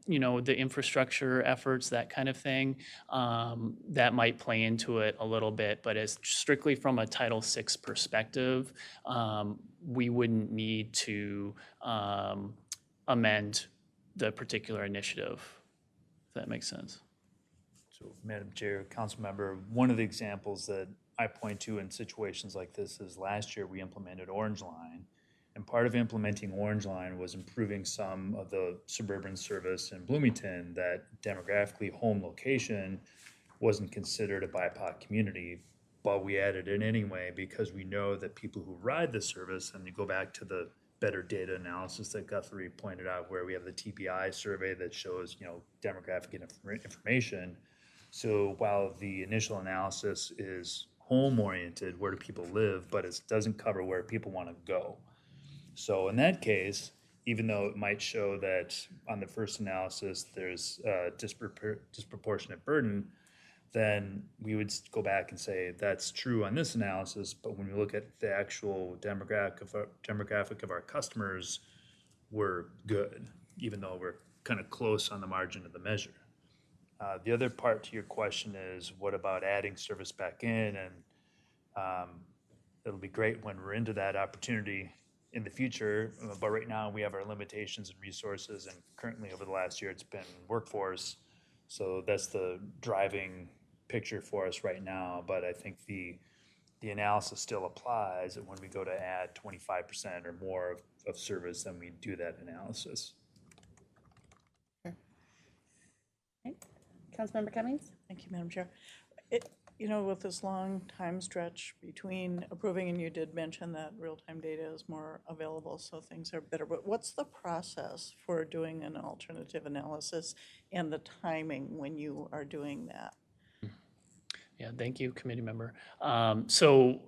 [SPEAKER 6] the infrastructure efforts, that kind of thing, that might play into it a little bit. But as strictly from a Title VI perspective, we wouldn't need to amend the particular initiative, if that makes sense.
[SPEAKER 8] So, Madam Chair, Council Member, one of the examples that I point to in situations like this is last year we implemented Orange Line. And part of implementing Orange Line was improving some of the suburban service in Bloomington that demographically home location wasn't considered a BIPOC community, but we added it anyway because we know that people who ride the service, and you go back to the better data analysis that Guthrie pointed out, where we have the TPI survey that shows, demographic information. So while the initial analysis is home-oriented, where do people live, but it doesn't cover where people want to go. So in that case, even though it might show that on the first analysis there's a disproportionate burden, then we would go back and say that's true on this analysis, but when we look at the actual demographic of our customers, we're good, even though we're kind of close on the margin of the measure. The other part to your question is, what about adding service back in? And it'll be great when we're into that opportunity in the future, but right now we have our limitations and resources, and currently over the last year it's been workforce. So that's the driving picture for us right now, but I think the analysis still applies, and when we go to add 25% or more of service, then we do that analysis.
[SPEAKER 1] Councilmember Cummings?
[SPEAKER 2] Thank you, Madam Chair. With this long time stretch between approving, and you did mention that real-time data is more available, so things are better, but what's the process for doing an alternative analysis and the timing when you are doing that?
[SPEAKER 6] Yeah, thank you, committee member. So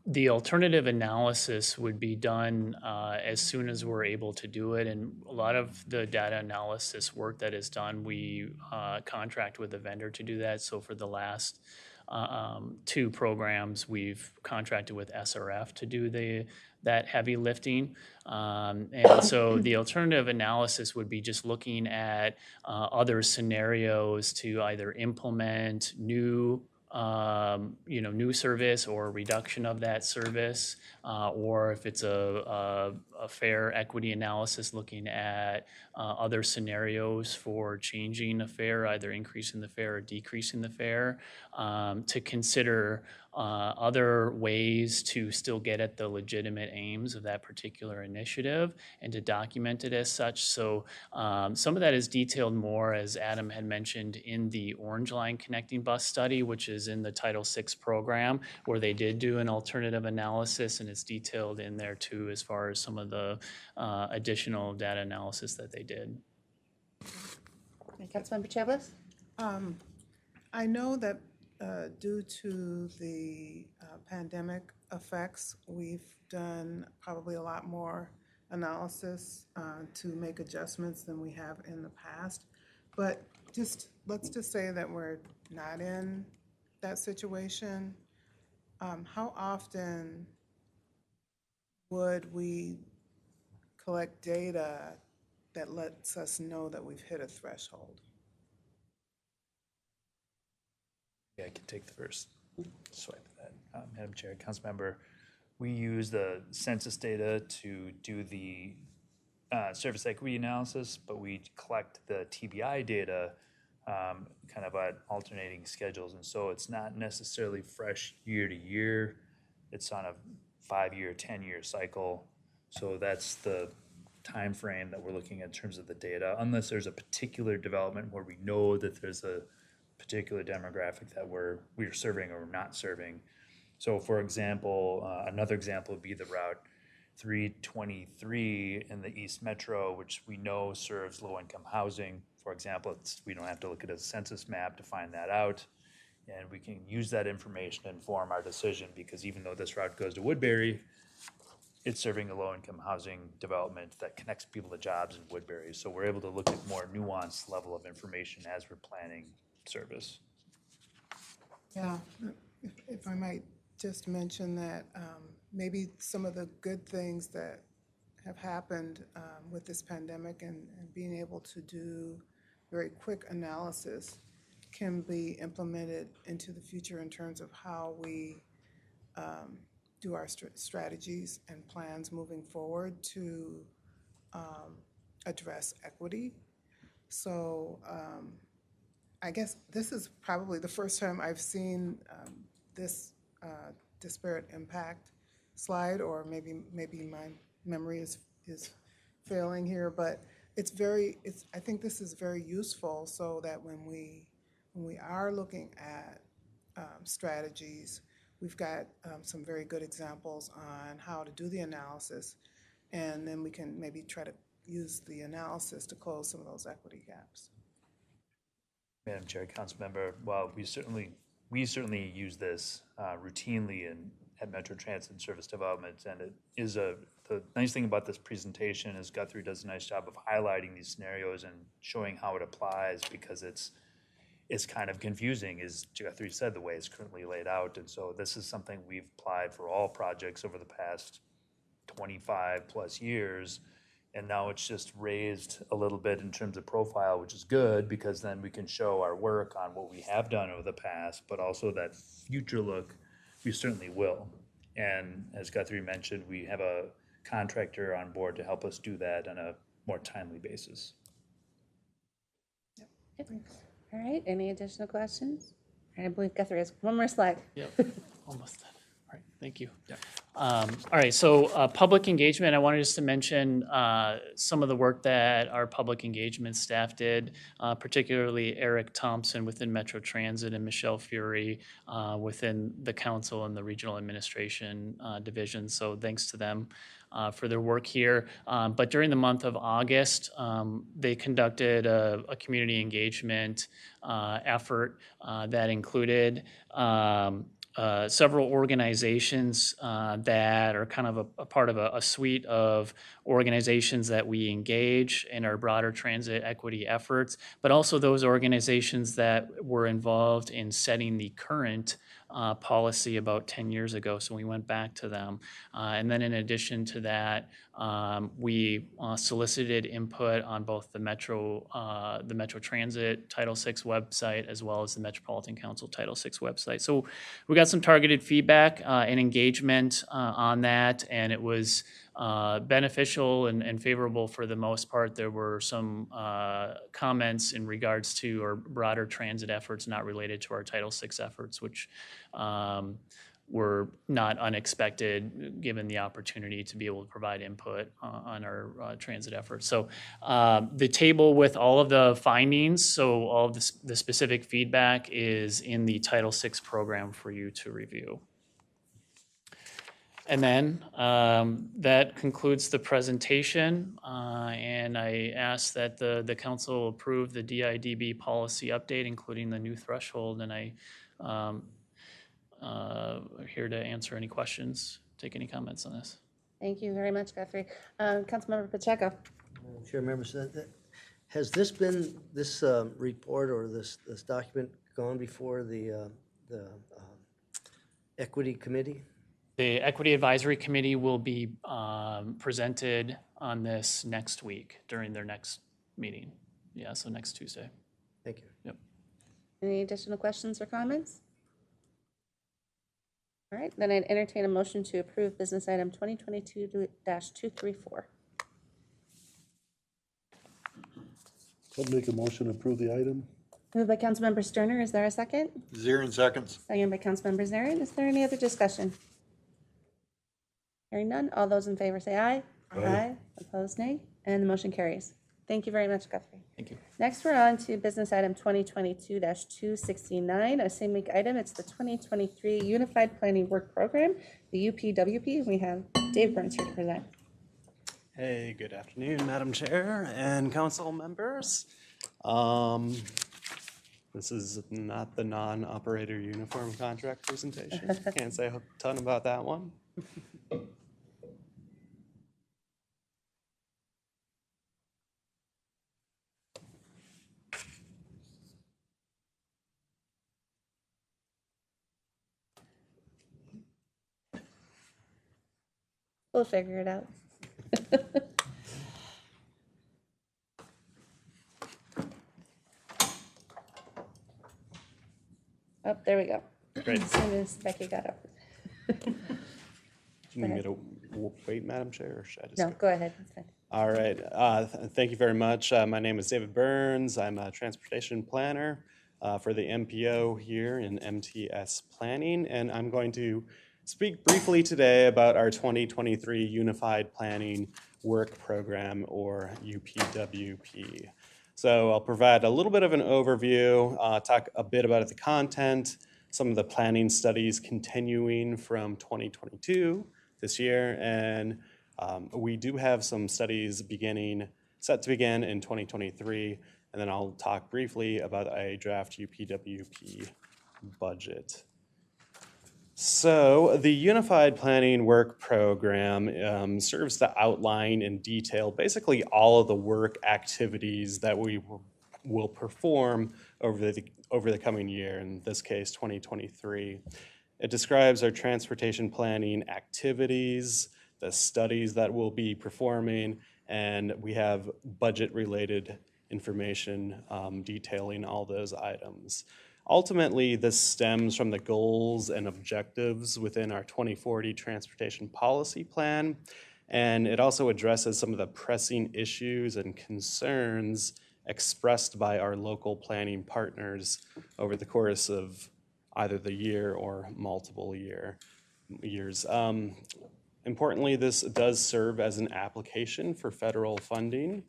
[SPEAKER 6] the alternative analysis would be done as soon as we're able to do it. And a lot of the data analysis work that is done, we contract with a vendor to do that. So for the last 2 programs, we've contracted with SRF to do that heavy lifting. And so the alternative analysis would be just looking at other scenarios to either implement new service or reduction of that service, or if it's a fare equity analysis, looking at other scenarios for changing a fare, either increasing the fare or decreasing the fare, to consider other ways to still get at the legitimate aims of that particular initiative and to document it as such. So some of that is detailed more, as Adam had mentioned, in the Orange Line Connecting Bus study, which is in the Title VI program, where they did do an alternative analysis, and it's detailed in there too as far as some of the additional data analysis that they did.
[SPEAKER 1] Councilmember Chambliss?
[SPEAKER 7] I know that due to the pandemic effects, we've done probably a lot more analysis to make adjustments than we have in the past. But let's just say that we're not in that situation. How often would we collect data that lets us know that we've hit a threshold?
[SPEAKER 8] Yeah, I can take the first swipe of that. Madam Chair, Councilmember, we use the census data to do the service equity analysis, but we collect the TBI data kind of at alternating schedules. And so it's not necessarily fresh year to year. It's on a 5-year, 10-year cycle. So that's the time frame that we're looking at in terms of the data, unless there's a particular development where we know that there's a particular demographic that we're serving or not serving. So for example, another example would be the Route 323 in the East Metro, which we know serves low-income housing. For example, we don't have to look at a census map to find that out. And we can use that information to inform our decision, because even though this route goes to Woodbury, it's serving a low-income housing development that connects people to jobs in Woodbury. So we're able to look at more nuanced level of information as we're planning service.
[SPEAKER 7] Yeah, if I might just mention that maybe some of the good things that have happened with this pandemic and being able to do very quick analysis can be implemented into the future in terms of how we do our strategies and plans moving forward to address equity. So I guess this is probably the first time I've seen this disparate impact slide, or maybe my memory is failing here, but I think this is very useful, so that when we are looking at strategies, we've got some very good examples on how to do the analysis, and then we can maybe try to use the analysis to close some of those equity gaps.
[SPEAKER 8] Madam Chair, Council Member, well, we certainly use this routinely at Metro Transit and Service Development, and it is the nice thing about this presentation is Guthrie does a nice job of highlighting these scenarios and showing how it applies, because it's kind of confusing, as Guthrie said, the way it's currently laid out. And so this is something we've applied for all projects over the past 25 plus years. And now it's just raised a little bit in terms of profile, which is good, because then we can show our work on what we have done over the past, but also that future look, we certainly will. And as Guthrie mentioned, we have a contractor on board to help us do that on a more timely basis.
[SPEAKER 1] All right, any additional questions? I believe Guthrie has one more slide.
[SPEAKER 6] Yep, almost done. All right, thank you. All right, so public engagement, I wanted just to mention some of the work that our public engagement staff did, particularly Eric Thompson within Metro Transit and Michelle Fury within the council and the regional administration division. So thanks to them for their work here. But during the month of August, they conducted a community engagement effort that included several organizations that are kind of a part of a suite of organizations that we engage in our broader transit equity efforts, but also those organizations that were involved in setting the current policy about 10 years ago. So we went back to them. And then in addition to that, we solicited input on both the Metro Transit Title VI website as well as the Metropolitan Council Title VI website. So we got some targeted feedback and engagement on that, and it was beneficial and favorable for the most part. There were some comments in regards to our broader transit efforts not related to our Title VI efforts, which were not unexpected given the opportunity to be able to provide input on our transit efforts. So the table with all of the findings, so all of the specific feedback is in the Title VI program for you to review. And then that concludes the presentation, and I ask that the council approve the DIDB policy update, including the new threshold, and I'm here to answer any questions, take any comments on this.
[SPEAKER 1] Thank you very much, Guthrie. Councilmember Pacheco.
[SPEAKER 4] Chair members, has this report or this document gone before the Equity Committee?
[SPEAKER 6] The Equity Advisory Committee will be presented on this next week during their next meeting. Yeah, so next Tuesday.
[SPEAKER 4] Thank you.
[SPEAKER 6] Yep.
[SPEAKER 1] Any additional questions or comments? All right, then I'd entertain a motion to approve business item 2022-234.
[SPEAKER 10] I'll make a motion to approve the item.
[SPEAKER 1] Moved by Councilmember Sterner. Is there a second?
[SPEAKER 5] Zarin seconds.
[SPEAKER 1] Second by Councilmember Zarin. Is there any other discussion? Hearing none. All those in favor say aye. Aye. Opposed, nay. And the motion carries. Thank you very much, Guthrie.
[SPEAKER 6] Thank you.
[SPEAKER 1] Next, we're on to business item 2022-269, a same week item. It's the 2023 Unified Planning Work Program, the UPWP. We have Dave Burns here to present.
[SPEAKER 11] Hey, good afternoon, Madam Chair and council members. This is not the non-operator uniform contract presentation. Can't say a ton about that one.
[SPEAKER 1] We'll figure it out. Oh, there we go.
[SPEAKER 11] Great.
[SPEAKER 1] As soon as Becky got up.
[SPEAKER 11] Can you get a wait, Madam Chair, or should I just
[SPEAKER 1] No, go ahead. That's fine.
[SPEAKER 11] All right. Thank you very much. My name is David Burns. I'm a transportation planner for the MPO here in MTS Planning, and I'm going to speak briefly today about our 2023 Unified Planning Work Program, or UPWP. So I'll provide a little bit of an overview, talk a bit about the content, some of the planning studies continuing from 2022 this year, and We do have some studies set to begin in 2023, and then I'll talk briefly about a draft UPWP budget. So the Unified Planning Work Program serves to outline in detail basically all of the work activities that we will perform over the coming year, in this case 2023. It describes our transportation planning activities, the studies that we'll be performing, and we have budget-related information detailing all those items. Ultimately, this stems from the goals and objectives within our 2040 Transportation Policy Plan, and it also addresses some of the pressing issues and concerns expressed by our local planning partners over the course of either the year or multiple years. Importantly, this does serve as an application for federal funding.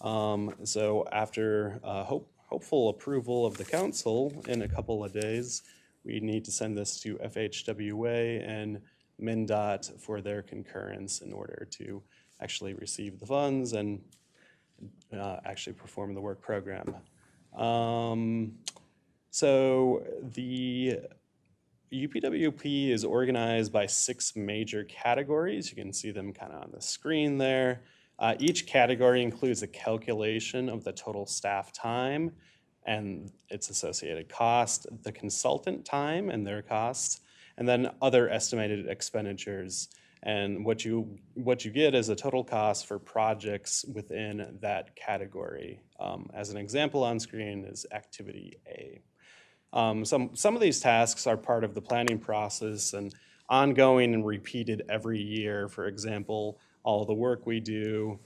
[SPEAKER 11] So after hopeful approval of the council in a couple of days, we need to send this to FHWA and MnDOT for their concurrence in order to actually receive the funds and actually perform the work program. So the UPWP is organized by 6 major categories. You can see them kind of on the screen there. Each category includes a calculation of the total staff time and its associated cost, the consultant time and their costs, and then other estimated expenditures. And what you get is a total cost for projects within that category. As an example on screen is Activity A. Some of these tasks are part of the planning process and ongoing and repeated every year. For example, all the work we do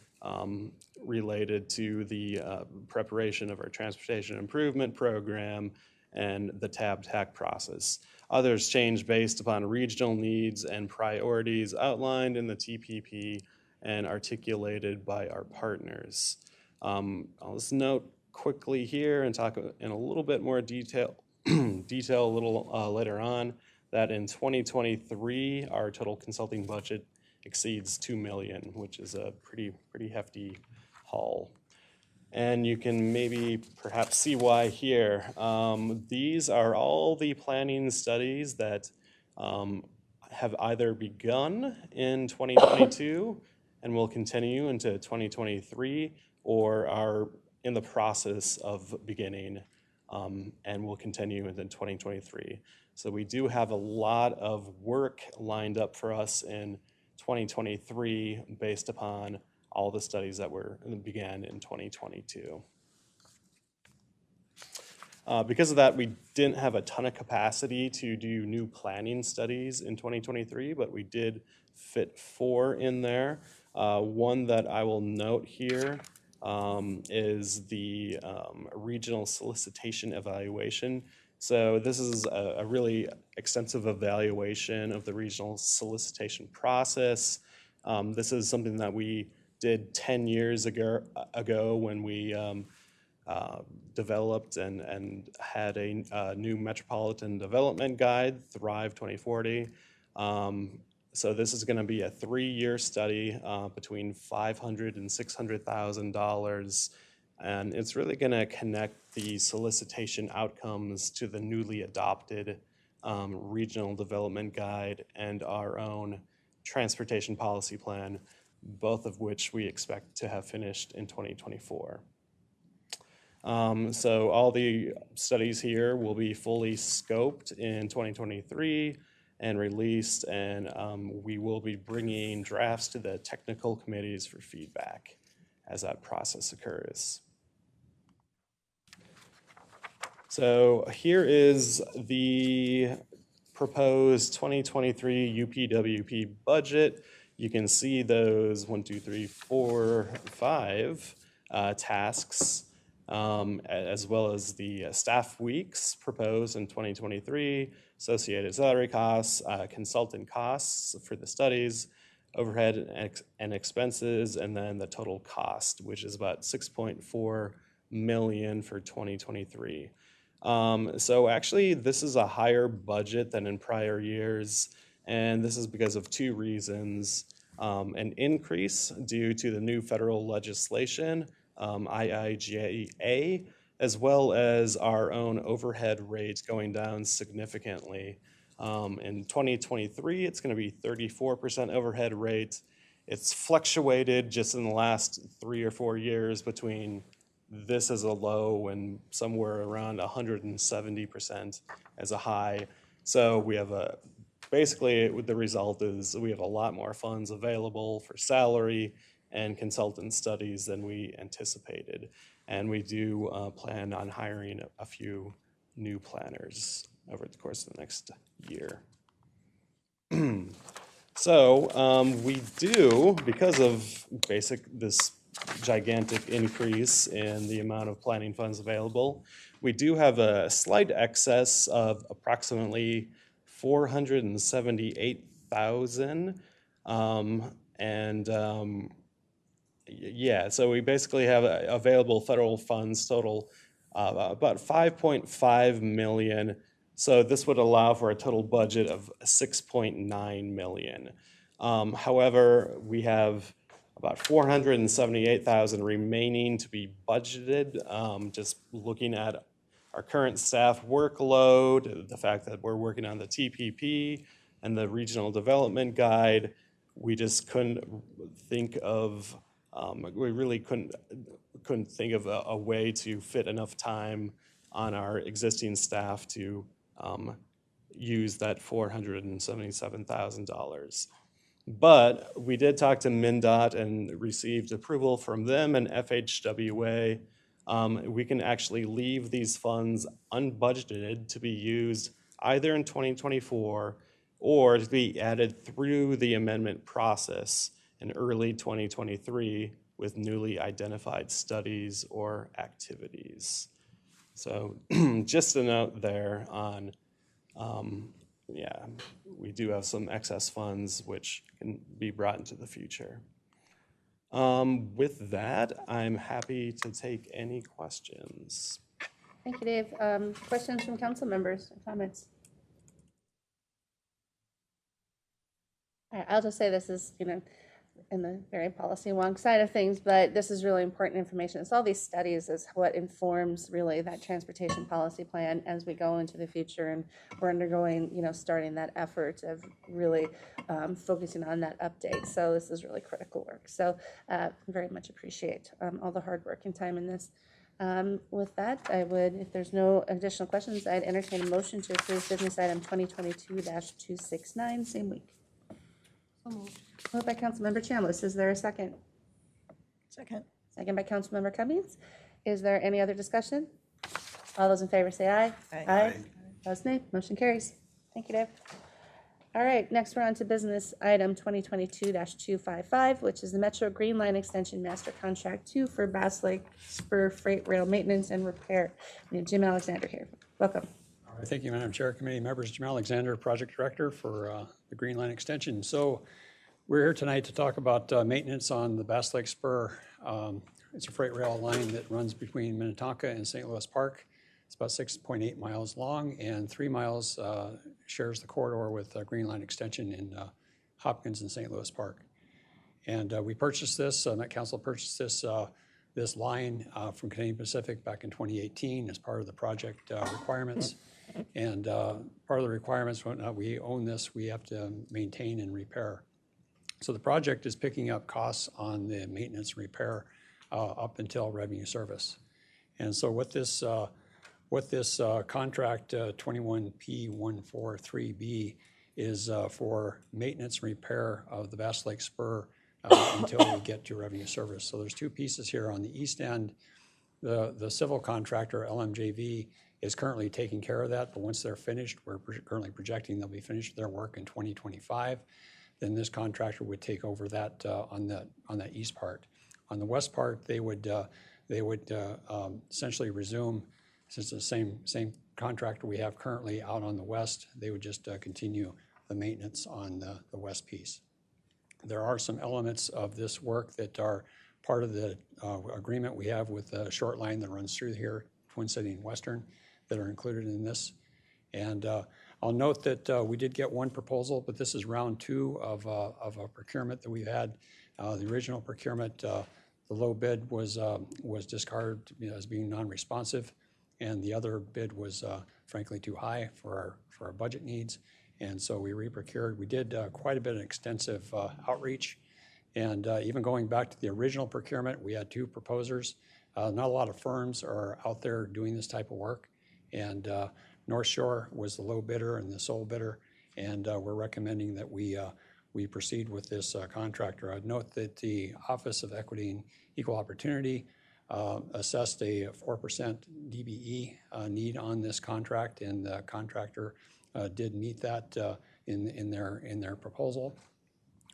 [SPEAKER 11] related to the preparation of our transportation improvement program and the TAAC process. Others change based upon regional needs and priorities outlined in the TPP and articulated by our partners. I'll just note quickly here and talk in a little bit more detail a little later on that in 2023, our total consulting budget exceeds $2 million, which is a pretty hefty haul. And you can maybe perhaps see why here. These are all the planning studies that have either begun in 2022 and will continue into 2023, or are in the process of beginning and will continue into 2023. So we do have a lot of work lined up for us in 2023 based upon all the studies that began in 2022. Because of that, we didn't have a ton of capacity to do new planning studies in 2023, but we did fit 4 in there. One that I will note here is the regional solicitation evaluation. So this is a really extensive evaluation of the regional solicitation process. This is something that we did 10 years ago when we developed and had a new Metropolitan Development Guide, Thrive 2040. So this is going to be a 3-year study between $500,000 and $600,000, and it's really going to connect the solicitation outcomes to the newly adopted Regional Development Guide and our own Transportation Policy Plan, both of which we expect to have finished in 2024. So all the studies here will be fully scoped in 2023 and released, and we will be bringing drafts to the technical committees for feedback as that process occurs. So here is the proposed 2023 UPWP budget. You can see those 1, 2, 3, 4, 5 tasks, as well as the staff weeks proposed in 2023, associated salary costs, consultant costs for the studies, overhead and expenses, and then the total cost, which is about $6.4 million for 2023. So actually, this is a higher budget than in prior years, and this is because of 2 reasons. an increase due to the new federal legislation, IIJA, as well as our own overhead rates going down significantly. In 2023, it's going to be 34% overhead rate. It's fluctuated just in the last 3 or 4 years between this as a low and somewhere around 170% as a high. So we have basically the result is we have a lot more funds available for salary and consultant studies than we anticipated. And we do plan on hiring a few new planners over the course of the next year. So we do, because of this gigantic increase in the amount of planning funds available, we do have a slight excess of approximately $478,000. Yeah, so we basically have available federal funds total about $5.5 million. So this would allow for a total budget of $6.9 million. However, we have about $478,000 remaining to be budgeted. Just looking at our current staff workload, the fact that we're working on the TPP and the regional development guide, we just couldn't think of, we really couldn't think of a way to fit enough time on our existing staff to use that $477,000. But we did talk to MnDOT and received approval from them and FHWA. We can actually leave these funds unbudgeted to be used either in 2024 or to be added through the amendment process in early 2023 with newly identified studies or activities. So just a note there on, yeah, we do have some excess funds which can be brought into the future. With that, I'm happy to take any questions.
[SPEAKER 1] Thank you, Dave. Questions from council members, comments? All right, I'll just say this is, in the very policy wonk side of things, but this is really important information. It's all these studies is what informs really that transportation policy plan as we go into the future, and we're undergoing, starting that effort of really focusing on that update. So this is really critical work. So very much appreciate all the hard work and time in this. With that, I would, if there's no additional questions, I'd entertain a motion to approve business item 2022-269, same week. Moved by Councilmember Chambliss. Is there a second?
[SPEAKER 2] Second.
[SPEAKER 1] Second by Councilmember Cummings. Is there any other discussion? All those in favor say aye.
[SPEAKER 2] Aye.
[SPEAKER 1] Opposed, nay. Motion carries. Thank you, Dave. All right, next we're on to business item 2022-255, which is the Metro Green Line Extension Master Contract 2 for Bass Lake Spur Freight Rail Maintenance and Repair. We have Jim Alexander here. Welcome.
[SPEAKER 12] All right, thank you, Madam Chair, committee members. Jim Alexander, Project Director for the Green Line Extension. So we're here tonight to talk about maintenance on the Bass Lake Spur. It's a freight rail line that runs between Minnetonka and St. Louis Park. It's about 6.8 miles long, and 3 miles shares the corridor with Green Line Extension in Hopkins and St. Louis Park. And we purchased this, Met Council purchased this line from Canadian Pacific back in 2018 as part of the project requirements. And part of the requirements, when we own this, we have to maintain and repair. So the project is picking up costs on the maintenance and repair up until revenue service. And so what this contract 21P143B is for maintenance and repair of the Bass Lake Spur until we get to revenue service. So there's two pieces here. On the east end, the civil contractor, LMJV, is currently taking care of that, but once they're finished, we're currently projecting they'll be finished their work in 2025. Then this contractor would take over that on that east part. On the west part, they would essentially resume, since the same contractor we have currently out on the west, they would just continue the maintenance on the west piece. There are some elements of this work that are part of the agreement we have with the short line that runs through here, Twin City and Western, that are included in this. And I'll note that we did get one proposal, but this is round 2 of a procurement that we've had. The original procurement, the low bid was discarded as being non-responsive, and the other bid was frankly too high for our budget needs, and so we re-procured. We did quite a bit of extensive outreach, and even going back to the original procurement, we had 2 proposers. Not a lot of firms are out there doing this type of work, and North Shore was the low bidder and the sole bidder, and we're recommending that we proceed with this contractor. I'd note that the Office of Equity and Equal Opportunity assessed a 4% DBE need on this contract, and the contractor did meet that in their proposal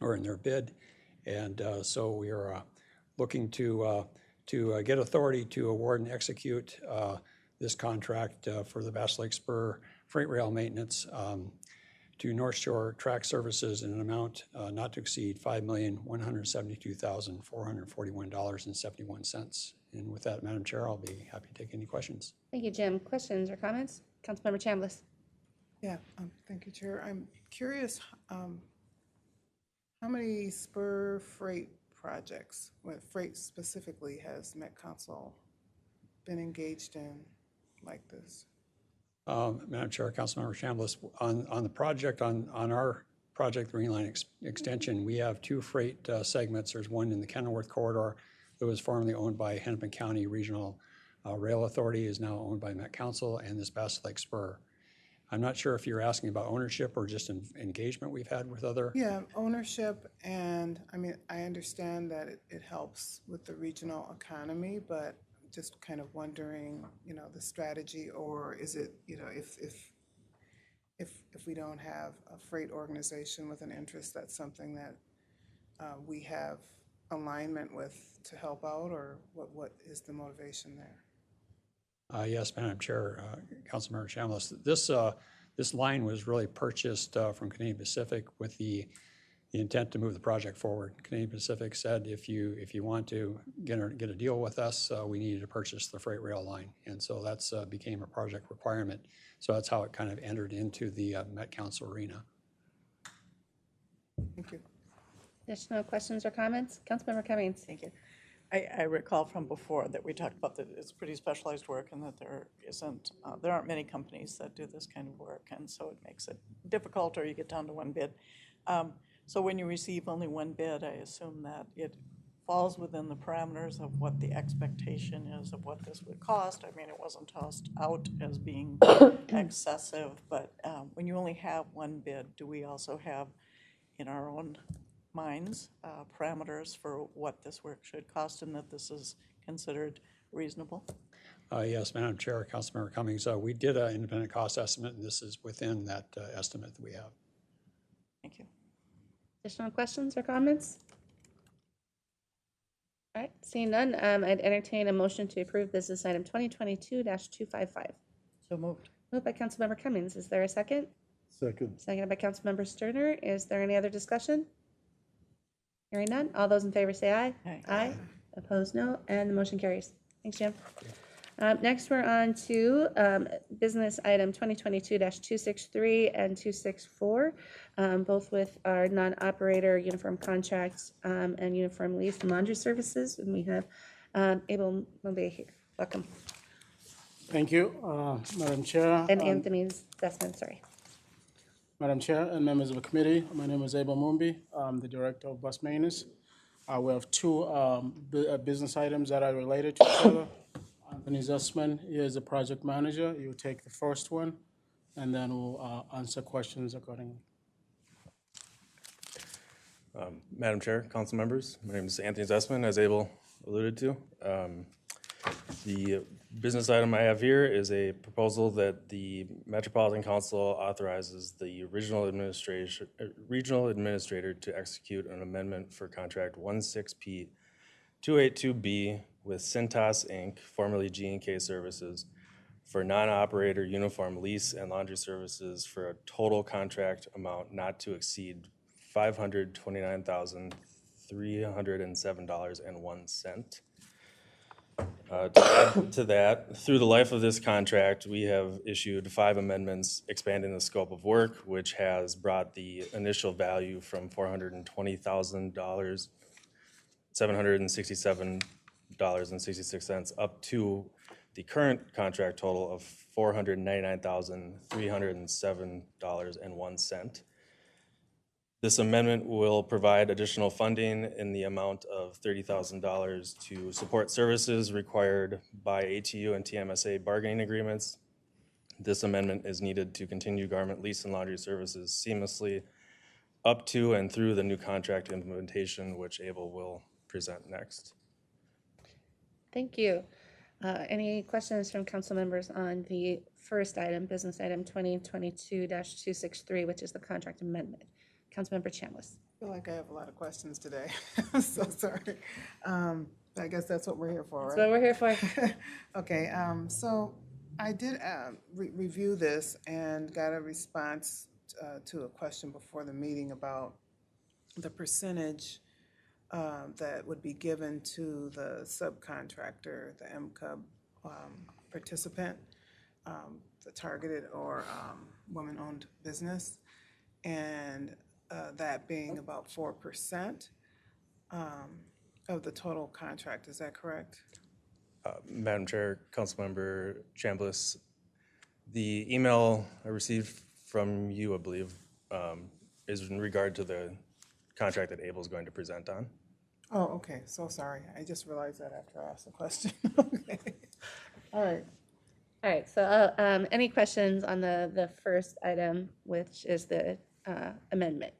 [SPEAKER 12] or in their bid, and so we are looking to get authority to award and execute this contract for the Bass Lake Spur freight rail maintenance to North Shore Track Services in an amount not to exceed $5,172,441.71. And with that, Madam Chair, I'll be happy to take any questions.
[SPEAKER 1] Thank you, Jim. Questions or comments? Councilmember Chambliss.
[SPEAKER 7] Yeah, thank you, Chair. I'm curious how many spur freight projects, what freight specifically, has Met Council been engaged in like this?
[SPEAKER 12] Madam Chair, Councilmember Chambliss, on the project, on our project, the Green Line Extension, we have 2 freight segments. There's one in the Kenilworth Corridor that was formerly owned by Hennepin County Regional Rail Authority, is now owned by Met Council, and this Bass Lake Spur. I'm not sure if you're asking about ownership or just engagement we've had with other.
[SPEAKER 7] Yeah, ownership, and I mean, I understand that it helps with the regional economy, but just kind of wondering, the strategy, or is it, if we don't have a freight organization with an interest, that's something that we have alignment with to help out, or what is the motivation there?
[SPEAKER 12] Yes, Madam Chair, Councilmember Chambliss. This line was really purchased from Canadian Pacific with the intent to move the project forward. Canadian Pacific said, if you want to get a deal with us, we needed to purchase the freight rail line, and so that's became a project requirement. So that's how it kind of entered into the Met Council arena.
[SPEAKER 7] Thank you.
[SPEAKER 1] Additional questions or comments? Councilmember Cummings.
[SPEAKER 2] Thank you. I recall from before that we talked about that it's pretty specialized work and that there aren't many companies that do this kind of work, and so it makes it difficult, or you get down to one bid. So when you receive only one bid, I assume that it falls within the parameters of what the expectation is of what this would cost. I mean, it wasn't tossed out as being excessive, but when you only have one bid, do we also have in our own minds parameters for what this work should cost, and that this is considered reasonable?
[SPEAKER 12] Yes, Madam Chair, Councilmember Cummings, we did an independent cost estimate, and this is within that estimate that we have.
[SPEAKER 2] Thank you.
[SPEAKER 1] Additional questions or comments? All right, seeing none, I'd entertain a motion to approve business item 2022-255.
[SPEAKER 2] So moved.
[SPEAKER 1] Moved by Councilmember Cummings. Is there a second?
[SPEAKER 10] Second.
[SPEAKER 1] Seconded by Councilmember Sterner. Is there any other discussion? Hearing none. All those in favor say aye.
[SPEAKER 2] Aye.
[SPEAKER 1] Aye. Opposed, no. And the motion carries. Thanks, Jim. Next, we're on to business item 2022-263 and 264, both with our non-operator uniform contracts and uniform lease and laundry services. And we have Abel Mumbe here. Welcome.
[SPEAKER 13] Thank you, Madam Chair.
[SPEAKER 1] And Anthony's Zessman, sorry.
[SPEAKER 13] Madam Chair and members of the committee, my name is Abel Mumbi. I'm the Director of Bus Maintenance. We have 2 business items that are related to each other. Anthony Zessman is the project manager. You'll take the first one, and then we'll answer questions accordingly.
[SPEAKER 14] Madam Chair, council members, my name is Anthony Zessman, as Abel alluded to. The business item I have here is a proposal that the Metropolitan Council authorizes the regional administrator to execute an amendment for contract 16P 282B with Cintas Inc., formerly G&K Services, for non-operator uniform lease and laundry services for a total contract amount not to exceed $529,307.01. To add to that, through the life of this contract, we have issued 5 amendments expanding the scope of work, which has brought the initial value from $420,000, $767.66 up to the current contract total of $499,307.01. This amendment will provide additional funding in the amount of $30,000 to support services required by ATU and TMSA bargaining agreements. This amendment is needed to continue garment lease and laundry services seamlessly up to and through the new contract implementation, which Abel will present next.
[SPEAKER 1] Thank you. Any questions from council members on the first item, business item 2022-263, which is the contract amendment? Councilmember Chambliss.
[SPEAKER 7] I feel like I have a lot of questions today. I'm so sorry. I guess that's what we're here for, right?
[SPEAKER 1] That's what we're here for.
[SPEAKER 7] Okay, so I did review this and got a response to a question before the meeting about the percentage that would be given to the subcontractor, the MCUB participant, the targeted or women-owned business, and that being about 4% of the total contract. Is that correct?
[SPEAKER 14] Madam Chair, Councilmember Chambliss, the email I received from you, I believe, is in regard to the contract that Abel is going to present on.
[SPEAKER 7] Oh, okay. So sorry. I just realized that after I asked the question. Okay. All right.
[SPEAKER 1] All right, so any questions on the first item, which is the amendment?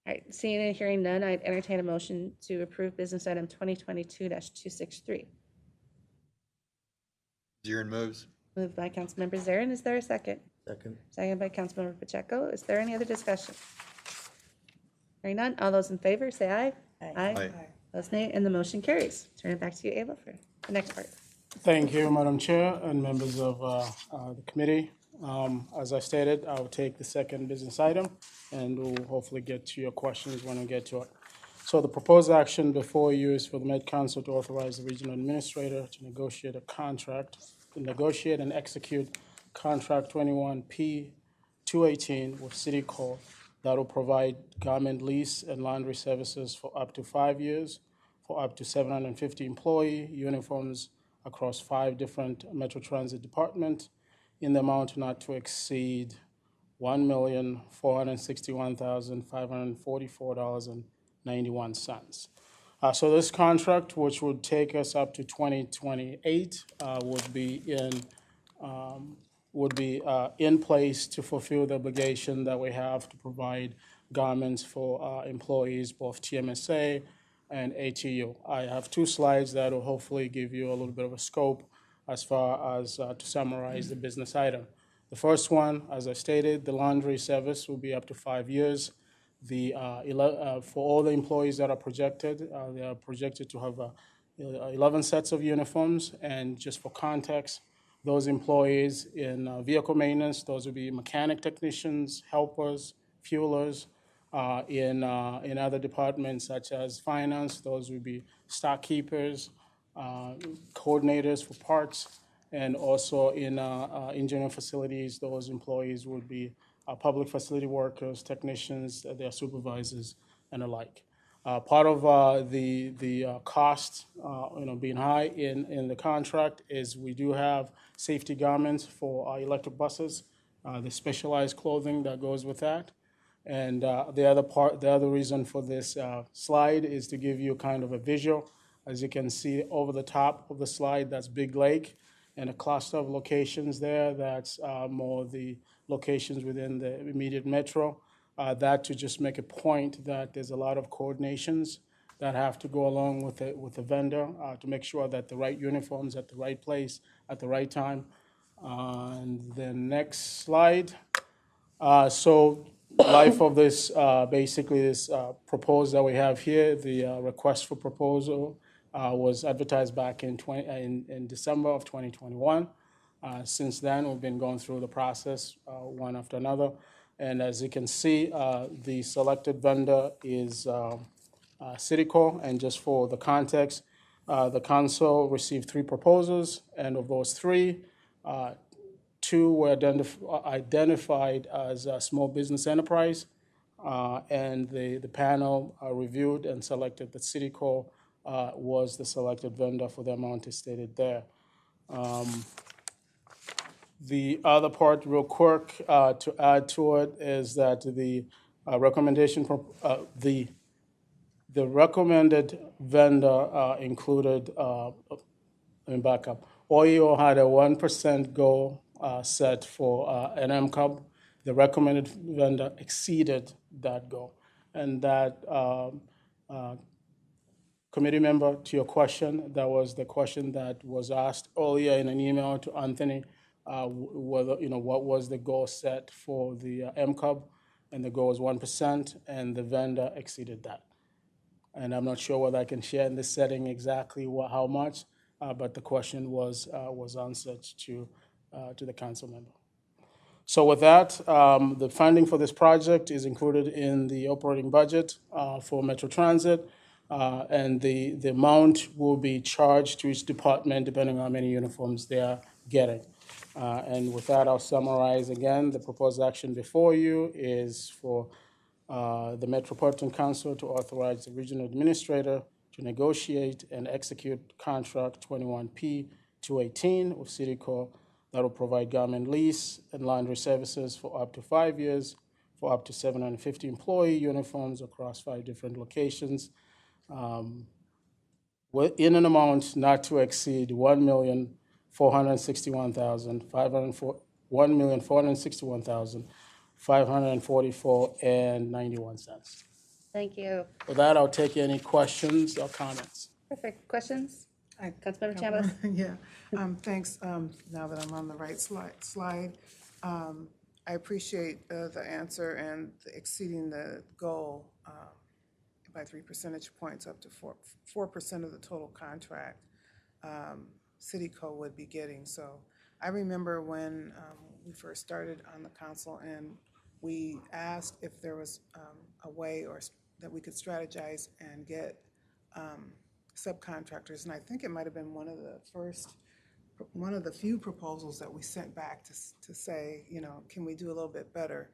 [SPEAKER 1] All right, seeing and hearing none, I'd entertain a motion to approve business item 2022-263.
[SPEAKER 15] Zarin moves.
[SPEAKER 1] Moved by Councilmember Zarin. Is there a second?
[SPEAKER 4] Second.
[SPEAKER 1] Second by Councilmember Pacheco. Is there any other discussion? Hearing none, all those in favor say aye.
[SPEAKER 15] Aye.
[SPEAKER 1] Those nay, and the motion carries. Turn it back to you, Ava, for the next part.
[SPEAKER 13] Thank you, Madam Chair and members of the committee. As I stated, I will take the second business item, and we'll hopefully get to your questions when we get to it. So the proposed action before you is for the Met Council to authorize the regional administrator to negotiate a contract, to negotiate and execute contract 21P218 with City Core that will provide garment lease and laundry services for up to 5 years for up to 750 employee uniforms across 5 different Metro Transit departments in the amount not to exceed $1,461,544.91. So this contract, which would take us up to 2028, would be in place to fulfill the obligation that we have to provide garments for employees, both TMSA and ATU. I have 2 slides that will hopefully give you a little bit of a scope as far as to summarize the business item. The first one, as I stated, the laundry service will be up to 5 years. For all the employees that are projected, they are projected to have 11 sets of uniforms. And just for context, those employees in vehicle maintenance, those would be mechanic technicians, helpers, fuelers. In other departments such as finance, those would be stock keepers, coordinators for parts, and also in engineering facilities, those employees would be public facility workers, technicians, their supervisors, and the like. Part of the cost, being high in the contract is we do have safety garments for our electric buses, the specialized clothing that goes with that. And the other reason for this slide is to give you kind of a visual. As you can see over the top of the slide, that's Big Lake, and a cluster of locations there. That's more the locations within the immediate metro. That to just make a point that there's a lot of coordinations that have to go along with the vendor to make sure that the right uniforms at the right place at the right time. And the next slide. So life of this, basically this proposal that we have here, the request for proposal was advertised back in December of 2021. Since then, we've been going through the process one after another. And as you can see, the selected vendor is Citicorp. And just for the context, The council received 3 proposals, and of those 3, 2 were identified as a small business enterprise, and the panel reviewed and selected that CityCo was the selected vendor for the amount is stated there. The other part, real quick, to add to it is that the recommendation, the recommended vendor included, let me back up. OEO had a 1% goal set for an MCUB. The recommended vendor exceeded that goal. And that committee member, to your question, that was the question that was asked earlier in an email to Anthony, whether, what was the goal set for the MCUB, and the goal was 1%, and the vendor exceeded that. And I'm not sure whether I can share in this setting exactly how much, but the question was answered to the council member. So with that, the funding for this project is included in the operating budget for Metro Transit, and the amount will be charged to each department depending on how many uniforms they are getting. And with that, I'll summarize again. The proposed action before you is for the Metropolitan Council to authorize the regional administrator to negotiate and execute contract 21P218 with CityCo that will provide garment lease and laundry services for up to 5 years for up to 750 employee uniforms across 5 different locations, in an amount not to exceed $1,461,544.91.
[SPEAKER 1] Thank you.
[SPEAKER 13] With that, I'll take any questions or comments.
[SPEAKER 1] Perfect. Questions?
[SPEAKER 7] I-
[SPEAKER 1] Councilmember Chambers?
[SPEAKER 7] Yeah, thanks. Now that I'm on the right slide, I appreciate the answer and exceeding the goal by 3 percentage points up to 4% of the total contract CityCo would be getting. So I remember when we first started on the council and we asked if there was a way or that we could strategize and get subcontractors, and I think it might have been one of the few proposals that we sent back to say, can we do a little bit better?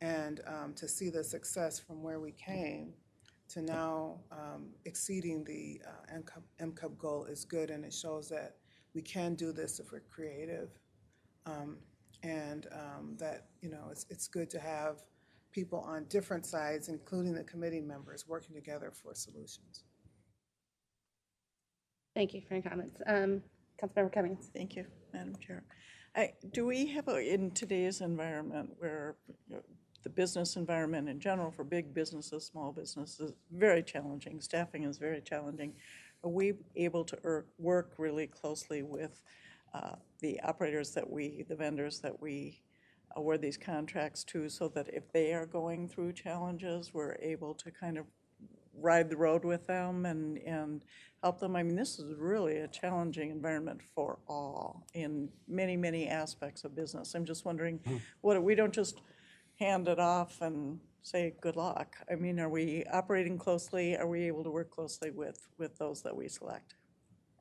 [SPEAKER 7] And to see the success from where we came to now exceeding the MCUB goal is good, and it shows that we can do this if we're creative, and that it's good to have people on different sides, including the committee members, working together for solutions.
[SPEAKER 1] Thank you for your comments. Councilmember Cummings.
[SPEAKER 2] Thank you, Madam Chair. Do we have, in today's environment where the business environment in general for big businesses, small businesses, very challenging, staffing is very challenging, are we able to work really closely with the operators the vendors that we award these contracts to, so that if they are going through challenges, we're able to kind of ride the road with them and help them? I mean, this is really a challenging environment for all in many, many aspects of business. I'm just wondering, we don't just hand it off and say good luck. I mean, are we operating closely? Are we able to work closely with those that we select?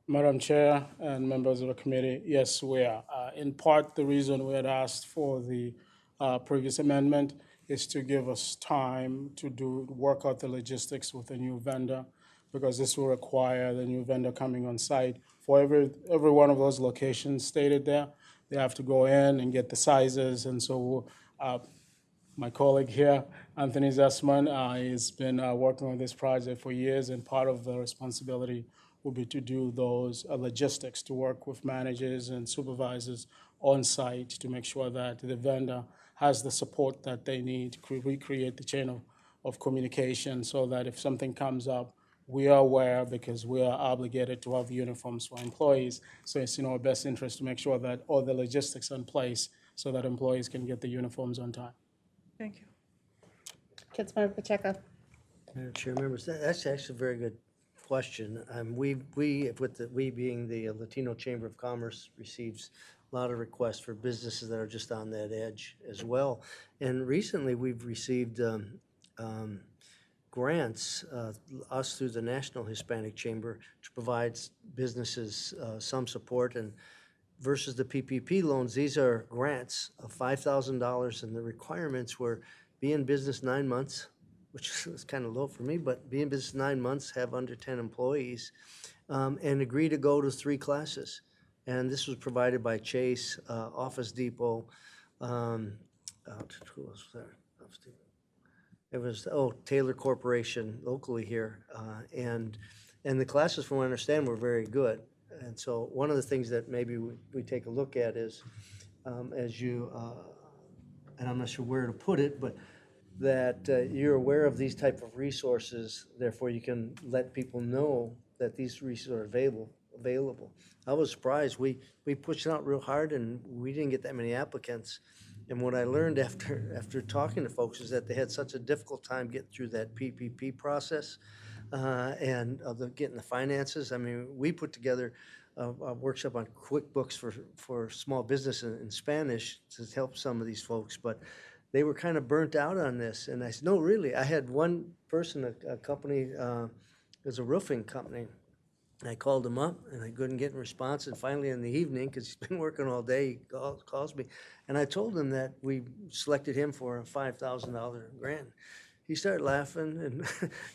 [SPEAKER 13] Madam Chair and members of the committee, yes, we are. In part, the reason we had asked for the previous amendment is to give us time to work out the logistics with the new vendor, because this will require the new vendor coming on site. For every one of those locations stated there, they have to go in and get the sizes, and so my colleague here, Anthony Zessman, has been working on this project for years, and part of the responsibility will be to do those logistics, to work with managers and supervisors on site to make sure that the vendor has the support that they need to recreate the chain of communication, so that if something comes up, we are aware, because we are obligated to have uniforms for employees. So it's in our best interest to make sure that all the logistics are in place so that employees can get the uniforms on time.
[SPEAKER 2] Thank you.
[SPEAKER 1] Councilmember Pacheco.
[SPEAKER 4] Madam Chair, members, that's actually a very good question. We being the Latino Chamber of Commerce, receives a lot of requests for businesses that are just on that edge as well. And recently, we've received grants, us through the National Hispanic Chamber, to provide businesses some support, and versus the PPP loans, these are grants of $5,000, and the requirements were be in business 9 months, which is kind of low for me, but be in business 9 months, have under 10 employees, and agree to go to 3 classes. And this was provided by Chase, Office Depot, who was there? It was, Taylor Corporation locally here. And the classes, from what I understand, were very good. And so one of the things that maybe we take a look at is, as you, and I'm not sure where to put it, but that you're aware of these type of resources, therefore you can let people know that these resources are available. I was surprised. We pushed it out real hard, and we didn't get that many applicants. And what I learned after talking to folks is that they had such a difficult time getting through that PPP process and getting the finances. I mean, we put together a workshop on QuickBooks for small business in Spanish to help some of these folks, but they were kind of burnt out on this. And I said, no, really. I had one person, a company, it was a roofing company. And I called him up, and I couldn't get a response. And finally in the evening, because he's been working all day, he calls me. And I told him that we selected him for a $5,000 grant. He started laughing,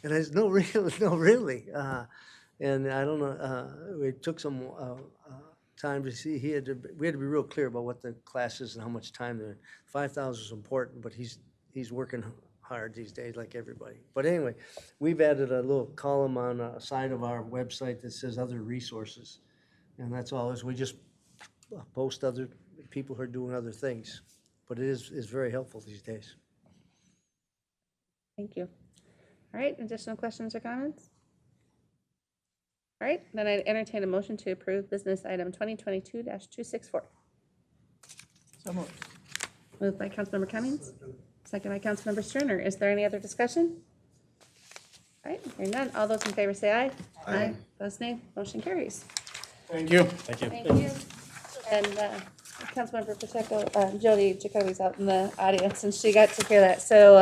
[SPEAKER 4] and I said, no, really. And I don't know, it took some time to see. We had to be real clear about what the class is and how much time they're. 5,000 is important, but he's working hard these days like everybody. But anyway, we've added a little column on a side of our website that says other resources. And that's all. We just post other people who are doing other things. But it is very helpful these days.
[SPEAKER 1] Thank you. All right, additional questions or comments? All right, then I'd entertain a motion to approve business item 2022-264.
[SPEAKER 2] So moved.
[SPEAKER 1] Moved by Councilmember Cummings, second by Councilmember Sterner. Is there any other discussion? All right, hearing none. All those in favor say aye. Aye. Opposed, nay. Motion carries.
[SPEAKER 13] Thank you.
[SPEAKER 14] Thank you.
[SPEAKER 1] Thank you. And Councilmember Pacheco, Jody Jacoby's out in the audience, and she got to hear that. So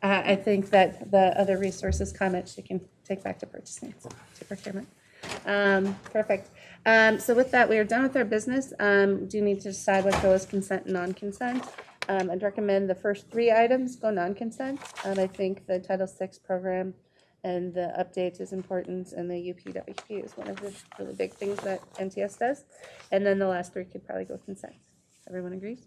[SPEAKER 1] I think that the other resources comment she can take back to purchasing, to procurement. Perfect. So with that, we are done with our business. Do need to decide what goes consent and non-consent. I'd recommend the first 3 items go non-consent. I think the Title VI program and the updates is important, and the UPWP is one of the really big things that MTS does. And then the last 3 could probably go consent. Everyone agrees?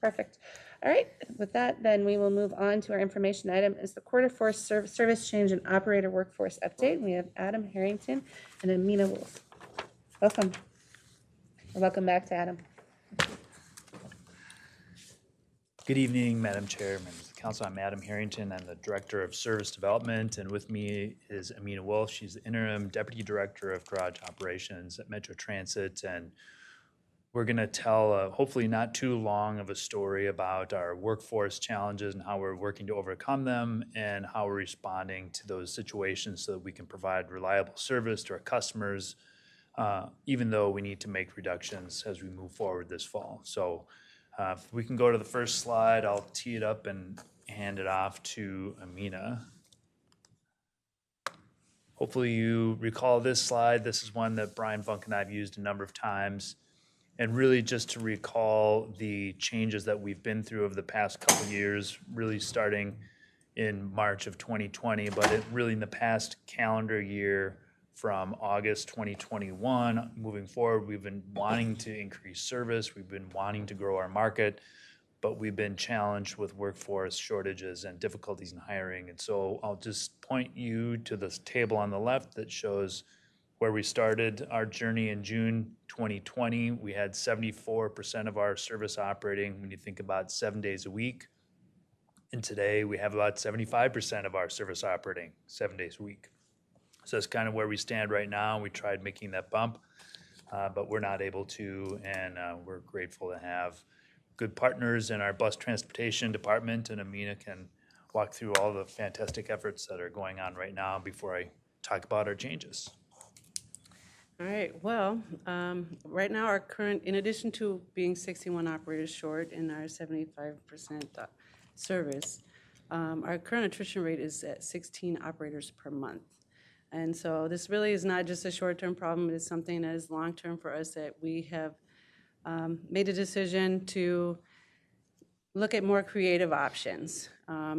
[SPEAKER 1] Perfect. All right, with that, then we will move on to our information item is the Quarter 4 service change and operator workforce update. We have Adam Harrington and Amina Wolf. Welcome. Or welcome back to Adam.
[SPEAKER 8] Good evening, Madam Chair, members of the council. I'm Adam Harrington. I'm the Director of Service Development, and with me is Amina Wolf. She's the Interim Deputy Director of Garage Operations at Metro Transit, and we're going to tell, hopefully not too long of a story about our workforce challenges and how we're working to overcome them and how we're responding to those situations so that we can provide reliable service to our customers, even though we need to make reductions as we move forward this fall. So if we can go to the first slide, I'll tee it up and hand it off to Amina. Hopefully you recall this slide. This is one that Brian Funk and I have used a number of times. And really just to recall the changes that we've been through over the past couple of years, really starting in March of 2020, but really in the past calendar year from August 2021, moving forward, we've been wanting to increase service, we've been wanting to grow our market, but we've been challenged with workforce shortages and difficulties in hiring. And so I'll just point you to this table on the left that shows where we started our journey in June 2020. We had 74% of our service operating when you think about 7 days a week. And today we have about 75% of our service operating 7 days a week. So that's kind of where we stand right now. We tried making that bump, but we're not able to, and we're grateful to have good partners in our bus transportation department, and Amina can walk through all the fantastic efforts that are going on right now before I talk about our changes.
[SPEAKER 15] All right, well, right now our current, in addition to being 61 operators short in our 75% service, Our current attrition rate is at 16 operators per month. And so this really is not just a short-term problem, it is something that is long-term for us, that we have made a decision to look at more creative options,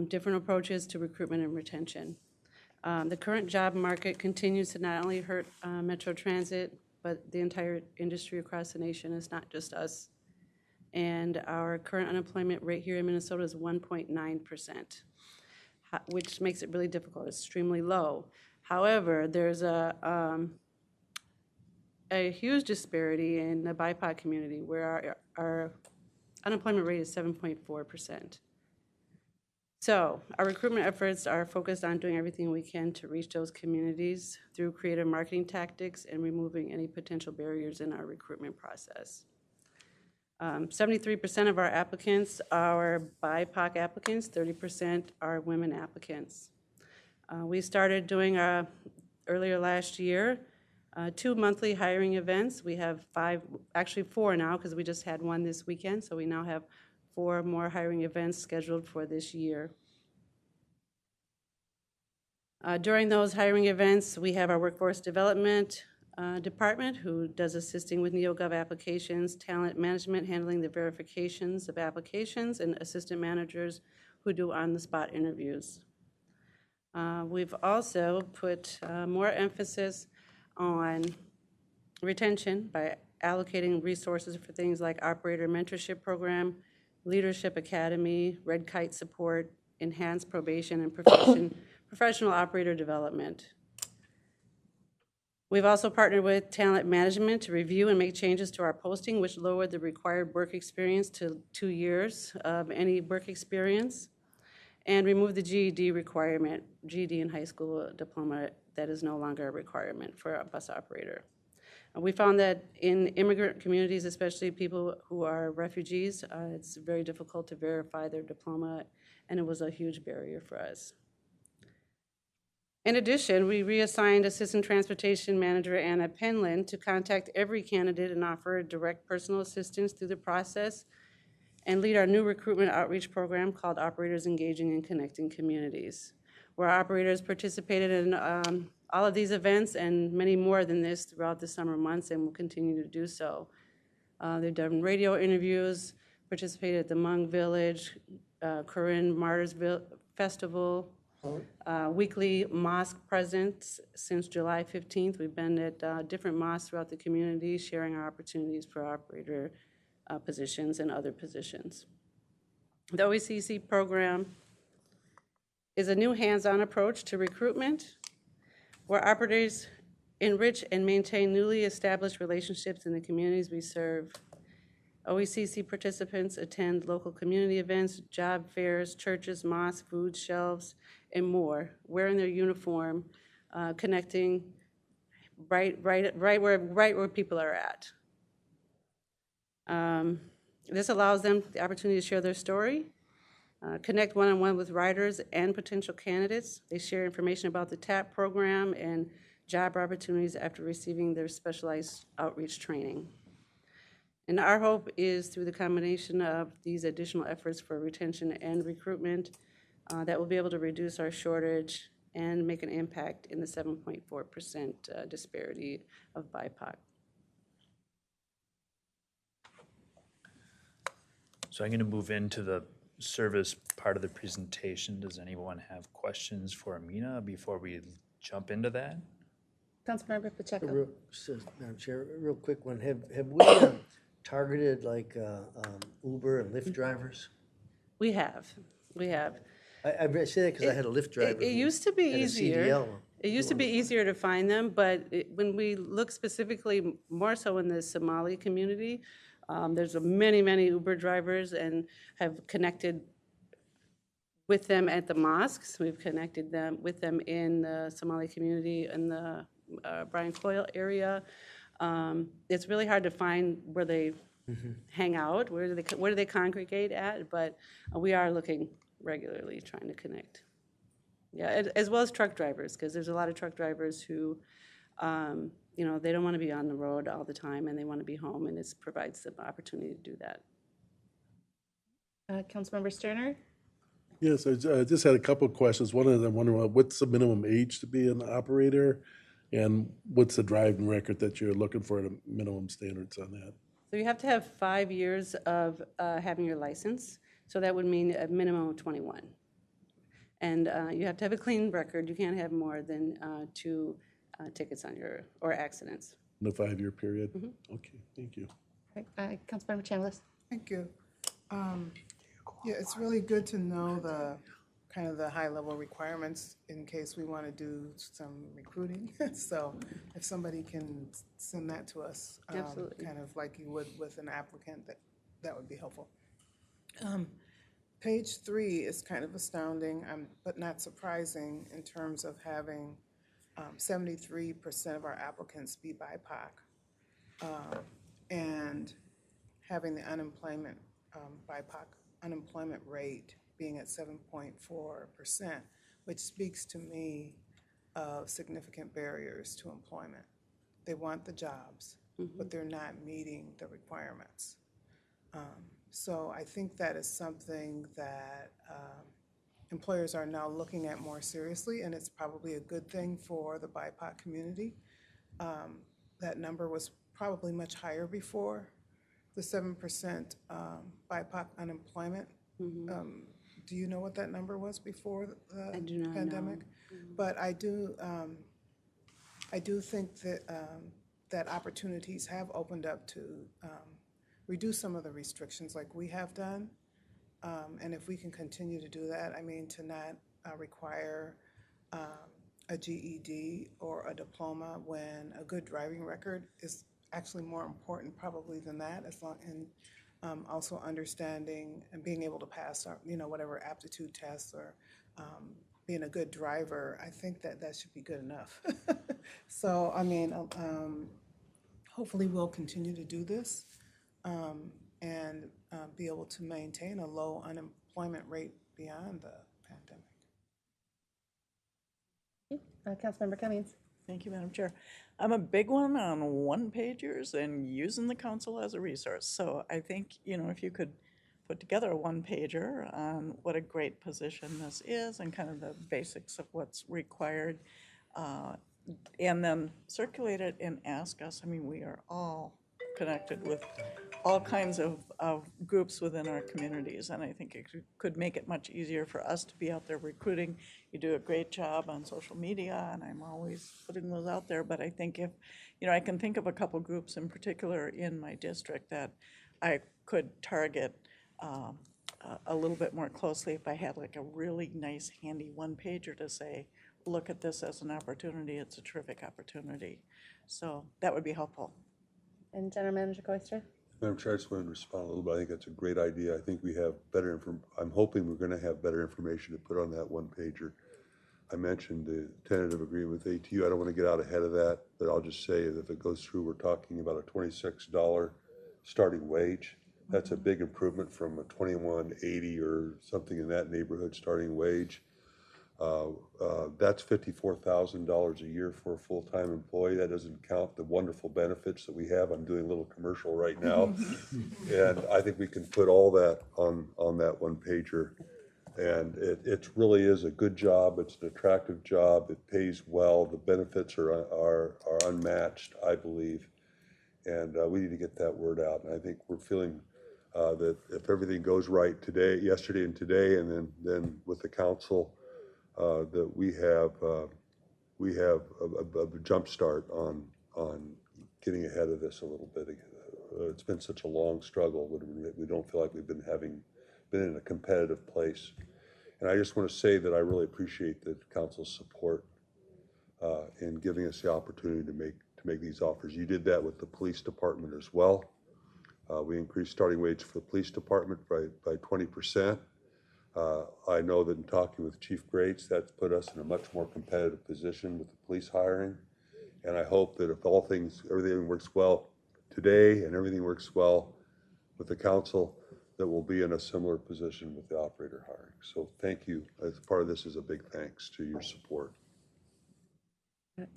[SPEAKER 15] different approaches to recruitment and retention. The current job market continues to not only hurt Metro Transit, but the entire industry across the nation. It's not just us. And our current unemployment rate here in Minnesota is 1.9%, which makes it really difficult, extremely low. However, there's a huge disparity in the BIPOC community, where our unemployment rate is 7.4%. So our recruitment efforts are focused on doing everything we can to reach those communities through creative marketing tactics and removing any potential barriers in our recruitment process. 73% of our applicants are BIPOC applicants, 30% are women applicants. We started doing, earlier last year, 2 monthly hiring events. We have 4 now, because we just had one this weekend, so we now have 4 more hiring events scheduled for this year. During those hiring events, we have our workforce development department, who does assisting with NeoGov applications, talent management handling the verifications of applications, and assistant managers who do on-the-spot interviews. We've also put more emphasis on retention by allocating resources for things like operator mentorship program, leadership academy, red kite support, enhanced probation, and professional operator development. We've also partnered with talent management to review and make changes to our posting, which lowered the required work experience to 2 years of any work experience, and remove the GED requirement, GED and high school diploma, that is no longer a requirement for a bus operator. We found that in immigrant communities, especially people who are refugees, it's very difficult to verify their diploma, and it was a huge barrier for us. In addition, we reassigned Assistant Transportation Manager Anna Penland to contact every candidate and offer direct personal assistance through the process, and lead our new recruitment outreach program called Operators Engaging and Connecting Communities, where operators participated in all of these events and many more than this throughout the summer months, and will continue to do so. They've done radio interviews, participated at the Hmong Village, Corinne Martyrsville Festival, weekly mosque presence since July 15th. We've been at different mosques throughout the community, sharing our opportunities for operator positions and other positions. The OECC program is a new hands-on approach to recruitment, where operators enrich and maintain newly established relationships in the communities we serve. OECC participants attend local community events, job fairs, churches, mosques, food shelves, and more, wearing their uniform, connecting right where people are at. This allows them the opportunity to share their story, connect one-on-one with riders and potential candidates. They share information about the TAAC program and job opportunities after receiving their specialized outreach training. And our hope is, through the combination of these additional efforts for retention and recruitment, that we'll be able to reduce our shortage and make an impact in the 7.4% disparity of BIPOC.
[SPEAKER 8] So I'm going to move into the service part of the presentation. Does anyone have questions for Amina before we jump into that?
[SPEAKER 1] Councilmember Pacheco.
[SPEAKER 4] Madam Chair, a real quick one. Have we targeted like Uber and Lyft drivers?
[SPEAKER 15] We have.
[SPEAKER 4] I say that because I had a Lyft driver.
[SPEAKER 15] It used to be
[SPEAKER 4] had a
[SPEAKER 15] easier.
[SPEAKER 4] CDL.
[SPEAKER 15] It used to be easier to find them, but when we look specifically more so in the Somali community, there's many Uber drivers, and have connected with them at the mosques. We've connected with them in the Somali community in the Brian Coyle area. It's really hard to find where they hang out, where do they congregate at, but we are looking regularly, trying to connect. Yeah, as well as truck drivers, because there's a lot of truck drivers who, they don't want to be on the road all the time, and they want to be home, and this provides them opportunity to do that.
[SPEAKER 1] Councilmember Sterner.
[SPEAKER 10] Yes, I just had a couple of questions. One is I'm wondering what's the minimum age to be an operator? And what's the driving record that you're looking for, the minimum standards on that?
[SPEAKER 15] So you have to have 5 years of having your license, so that would mean a minimum of 21. And you have to have a clean record. You can't have more than 2 tickets on your, or accidents.
[SPEAKER 10] In a 5-year period? Okay, thank you.
[SPEAKER 1] Councilmember Chambliss.
[SPEAKER 7] Thank you. Yeah, it's really good to know the kind of the high-level requirements in case we want to do some recruiting. So if somebody can send that to us,
[SPEAKER 15] Absolutely.
[SPEAKER 7] kind of like you would with an applicant, that would be helpful. Page 3 is kind of astounding, but not surprising in terms of having 73% of our applicants be BIPOC, and having the unemployment, BIPOC unemployment rate being at 7.4%, which speaks to me of significant barriers to employment. They want the jobs, but they're not meeting the requirements. So I think that is something that employers are now looking at more seriously, and it's probably a good thing for the BIPOC community. That number was probably much higher before. The 7% BIPOC unemployment. Do you know what that number was before the
[SPEAKER 15] I do not
[SPEAKER 7] pandemic?
[SPEAKER 15] know.
[SPEAKER 7] But I do think that that opportunities have opened up to reduce some of the restrictions like we have done. And if we can continue to do that, I mean, to not require a GED or a diploma when a good driving record is actually more important probably than that, as long, and also understanding and being able to pass our, whatever aptitude tests, or being a good driver, I think that should be good enough. So, I mean, hopefully we'll continue to do this and be able to maintain a low unemployment rate beyond the pandemic.
[SPEAKER 1] Councilmember Cummings.
[SPEAKER 2] Thank you, Madam Chair. I'm a big one on one-pagers and using the council as a resource. So I think, if you could put together a one-pager on what a great position this is and kind of the basics of what's required, and then circulate it and ask us. I mean, we are all connected with all kinds of groups within our communities, and I think it could make it much easier for us to be out there recruiting. You do a great job on social media, and I'm always putting those out there, but I think if, I can think of a couple groups in particular in my district that I could target a little bit more closely if I had like a really nice handy one-pager to say, look at this as an opportunity, it's a terrific opportunity. So that would be helpful.
[SPEAKER 1] And General Manager Koister.
[SPEAKER 5] Madam Chair, I just wanted to respond a little bit. I think that's a great idea. I think we have better I'm hoping we're going to have better information to put on that one pager. I mentioned the tentative agreement with ATU. I don't want to get out ahead of that, but I'll just say that if it goes through, we're talking about a $26 starting wage. That's a big improvement from a $21.80 or something in that neighborhood starting wage. That's $54,000 a year for a full-time employee. That doesn't count the wonderful benefits that we have. I'm doing a little commercial right now. And I think we can put all that on that one pager. And it really is a good job. It's an attractive job. It pays well. The benefits are unmatched, I believe. And we need to get that word out. And I think we're feeling that if everything goes right yesterday and today, and then with the council, that we have a jump start on getting ahead of this a little bit. It's been such a long struggle. We don't feel like we've been in a competitive place. And I just want to say that I really appreciate the council's support in giving us the opportunity to make these offers. You did that with the police department as well. We increased starting wage for the police department by 20%. I know that in talking with Chief Grates, that's put us in a much more competitive position with the police hiring. And I hope that if everything works well today and everything works well with the council, that we'll be in a similar position with the operator hiring. So thank you. As part of this is a big thanks to your support.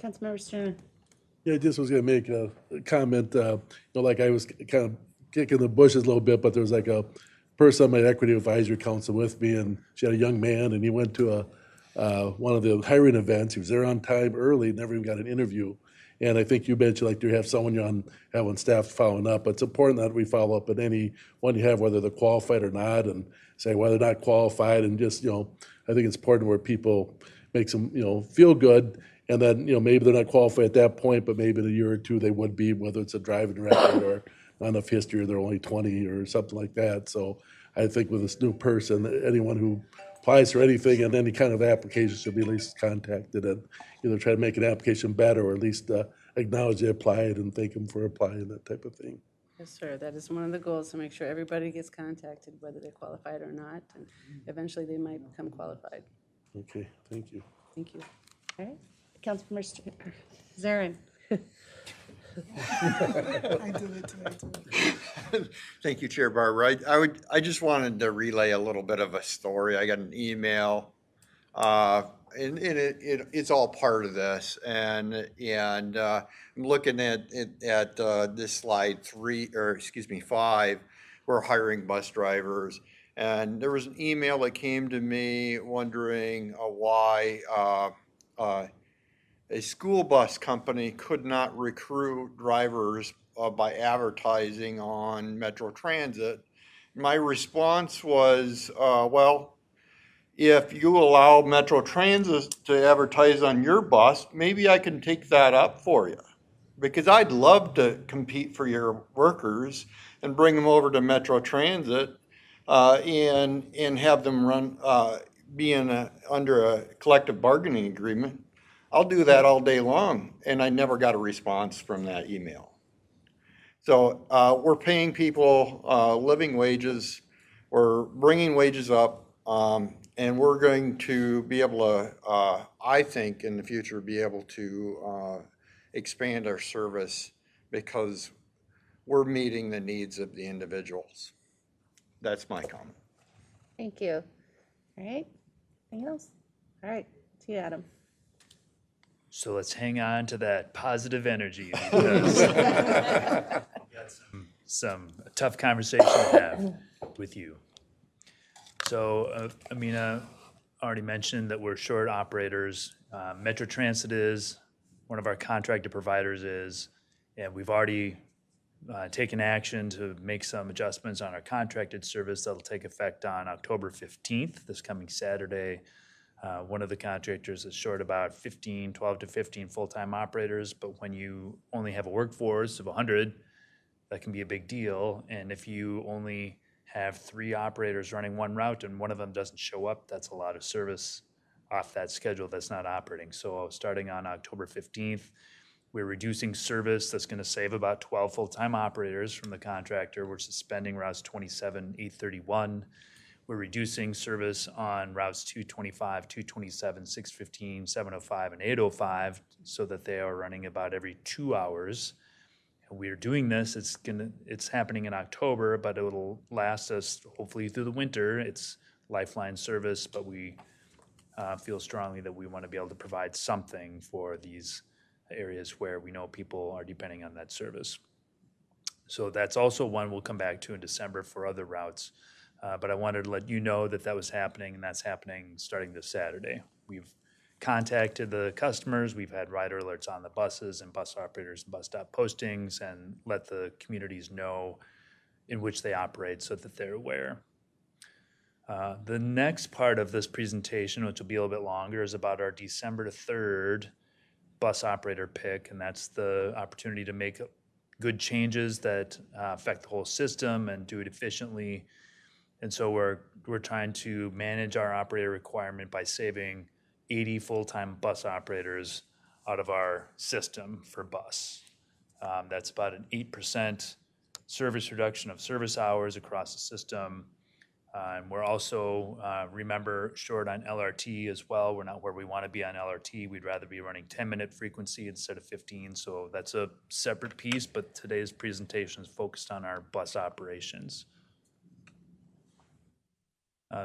[SPEAKER 1] Councilmember Stern.
[SPEAKER 10] Yeah, I just was going to make a comment, like I was kind of kicking the bushes a little bit, but there was like a person on my equity advisory council with me, and she had a young man, and he went to one of the hiring events. He was there on time early, never even got an interview. And I think you mentioned, like, you have someone have on staff following up. But it's important that we follow up at any one you have, whether they're qualified or not, and say why they're not qualified. And just, I think it's important where people makes them, feel good. And then, maybe they're not qualified at that point, but maybe in a year or two they would be, whether it's a driving record or not enough history, or they're only 20 or something like that. So I think with this new person, anyone who applies for anything and any kind of application should be at least contacted and either try to make an application better or at least acknowledge they applied and thank them for applying, that type of thing.
[SPEAKER 15] Yes, sir. That is one of the goals, to make sure everybody gets contacted, whether they're qualified or not, and eventually they might become qualified.
[SPEAKER 10] Okay, thank you.
[SPEAKER 15] Thank you.
[SPEAKER 1] All right. Councilmember Zarin.
[SPEAKER 7] I did it today too.
[SPEAKER 16] Thank you, Chair Barber. I just wanted to relay a little bit of a story. I got an email, and it's all part of this. And I'm looking at this slide 5. We're hiring bus drivers, and there was an email that came to me wondering why a school bus company could not recruit drivers by advertising on Metro Transit. My response was, well, if you allow Metro Transit to advertise on your bus, maybe I can take that up for you. Because I'd love to compete for your workers and bring them over to Metro Transit and have them run, be under a collective bargaining agreement. I'll do that all day long, and I never got a response from that email. So we're paying people living wages, we're bringing wages up, and we're going to be able to, I think, in the future, be able to expand our service because we're meeting the needs of the individuals. That's my comment.
[SPEAKER 1] Thank you. All right. Anything else? All right. To you, Adam.
[SPEAKER 8] So let's hang on to that positive energy because we got some tough conversation to have with you. So Amina already mentioned that we're short operators. Metro Transit is, one of our contracted providers is, and we've already taken action to make some adjustments on our contracted service that'll take effect on October 15th, this coming Saturday. One of the contractors is short about 12 to 15 full-time operators, but when you only have a workforce of 100, that can be a big deal. And if you only have 3 operators running one route and one of them doesn't show up, that's a lot of service off that schedule that's not operating. So starting on October 15th, we're reducing service that's going to save about 12 full-time operators from the contractor. We're suspending routes 27, 831. We're reducing service on routes 225, 227, 615, 705, and 805 so that they are running about every 2 hours. And we are doing this, it's happening in October, but it will last us hopefully through the winter. It's lifeline service, but we feel strongly that we want to be able to provide something for these areas where we know people are depending on that service. So that's also one we'll come back to in December for other routes. But I wanted to let you know that that was happening, and that's happening starting this Saturday. We've contacted the customers. We've had rider alerts on the buses and bus operators and bus stop postings, and let the communities know in which they operate so that they're aware. The next part of this presentation, which will be a little bit longer, is about our December 3rd bus operator pick, and that's the opportunity to make good changes that affect the whole system and do it efficiently. And so we're trying to manage our operator requirement by saving 80 full-time bus operators out of our system for bus. That's about an 8% service reduction of service hours across the system. And we're also, remember, short on LRT as well. We're not where we want to be on LRT. We'd rather be running 10-minute frequency instead of 15. So that's a separate piece, but today's presentation is focused on our bus operations.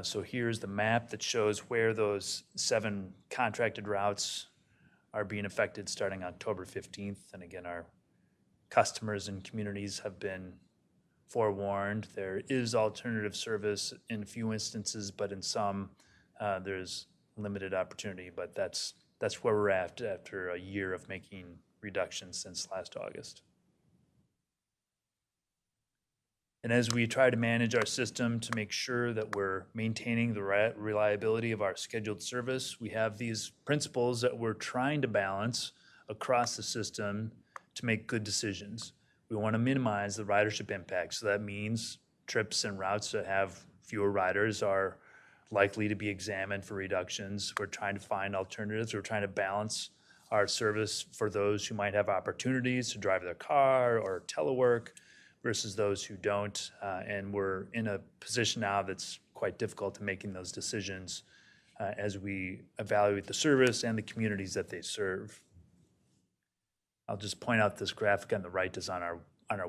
[SPEAKER 8] So here's the map that shows where those 7 contracted routes are being affected starting October 15th. And again, our customers and communities have been forewarned. There is alternative service in a few instances, but in some, there's limited opportunity. But that's where we're at after a year of making reductions since last August. And as we try to manage our system to make sure that we're maintaining the reliability of our scheduled service, we have these principles that we're trying to balance across the system to make good decisions. We want to minimize the ridership impact. So that means trips and routes that have fewer riders are likely to be examined for reductions. We're trying to find alternatives. We're trying to balance our service for those who might have opportunities to drive their car or telework versus those who don't. And we're in a position now that's quite difficult to making those decisions as we evaluate the service and the communities that they serve. I'll just point out this graphic on the right is on our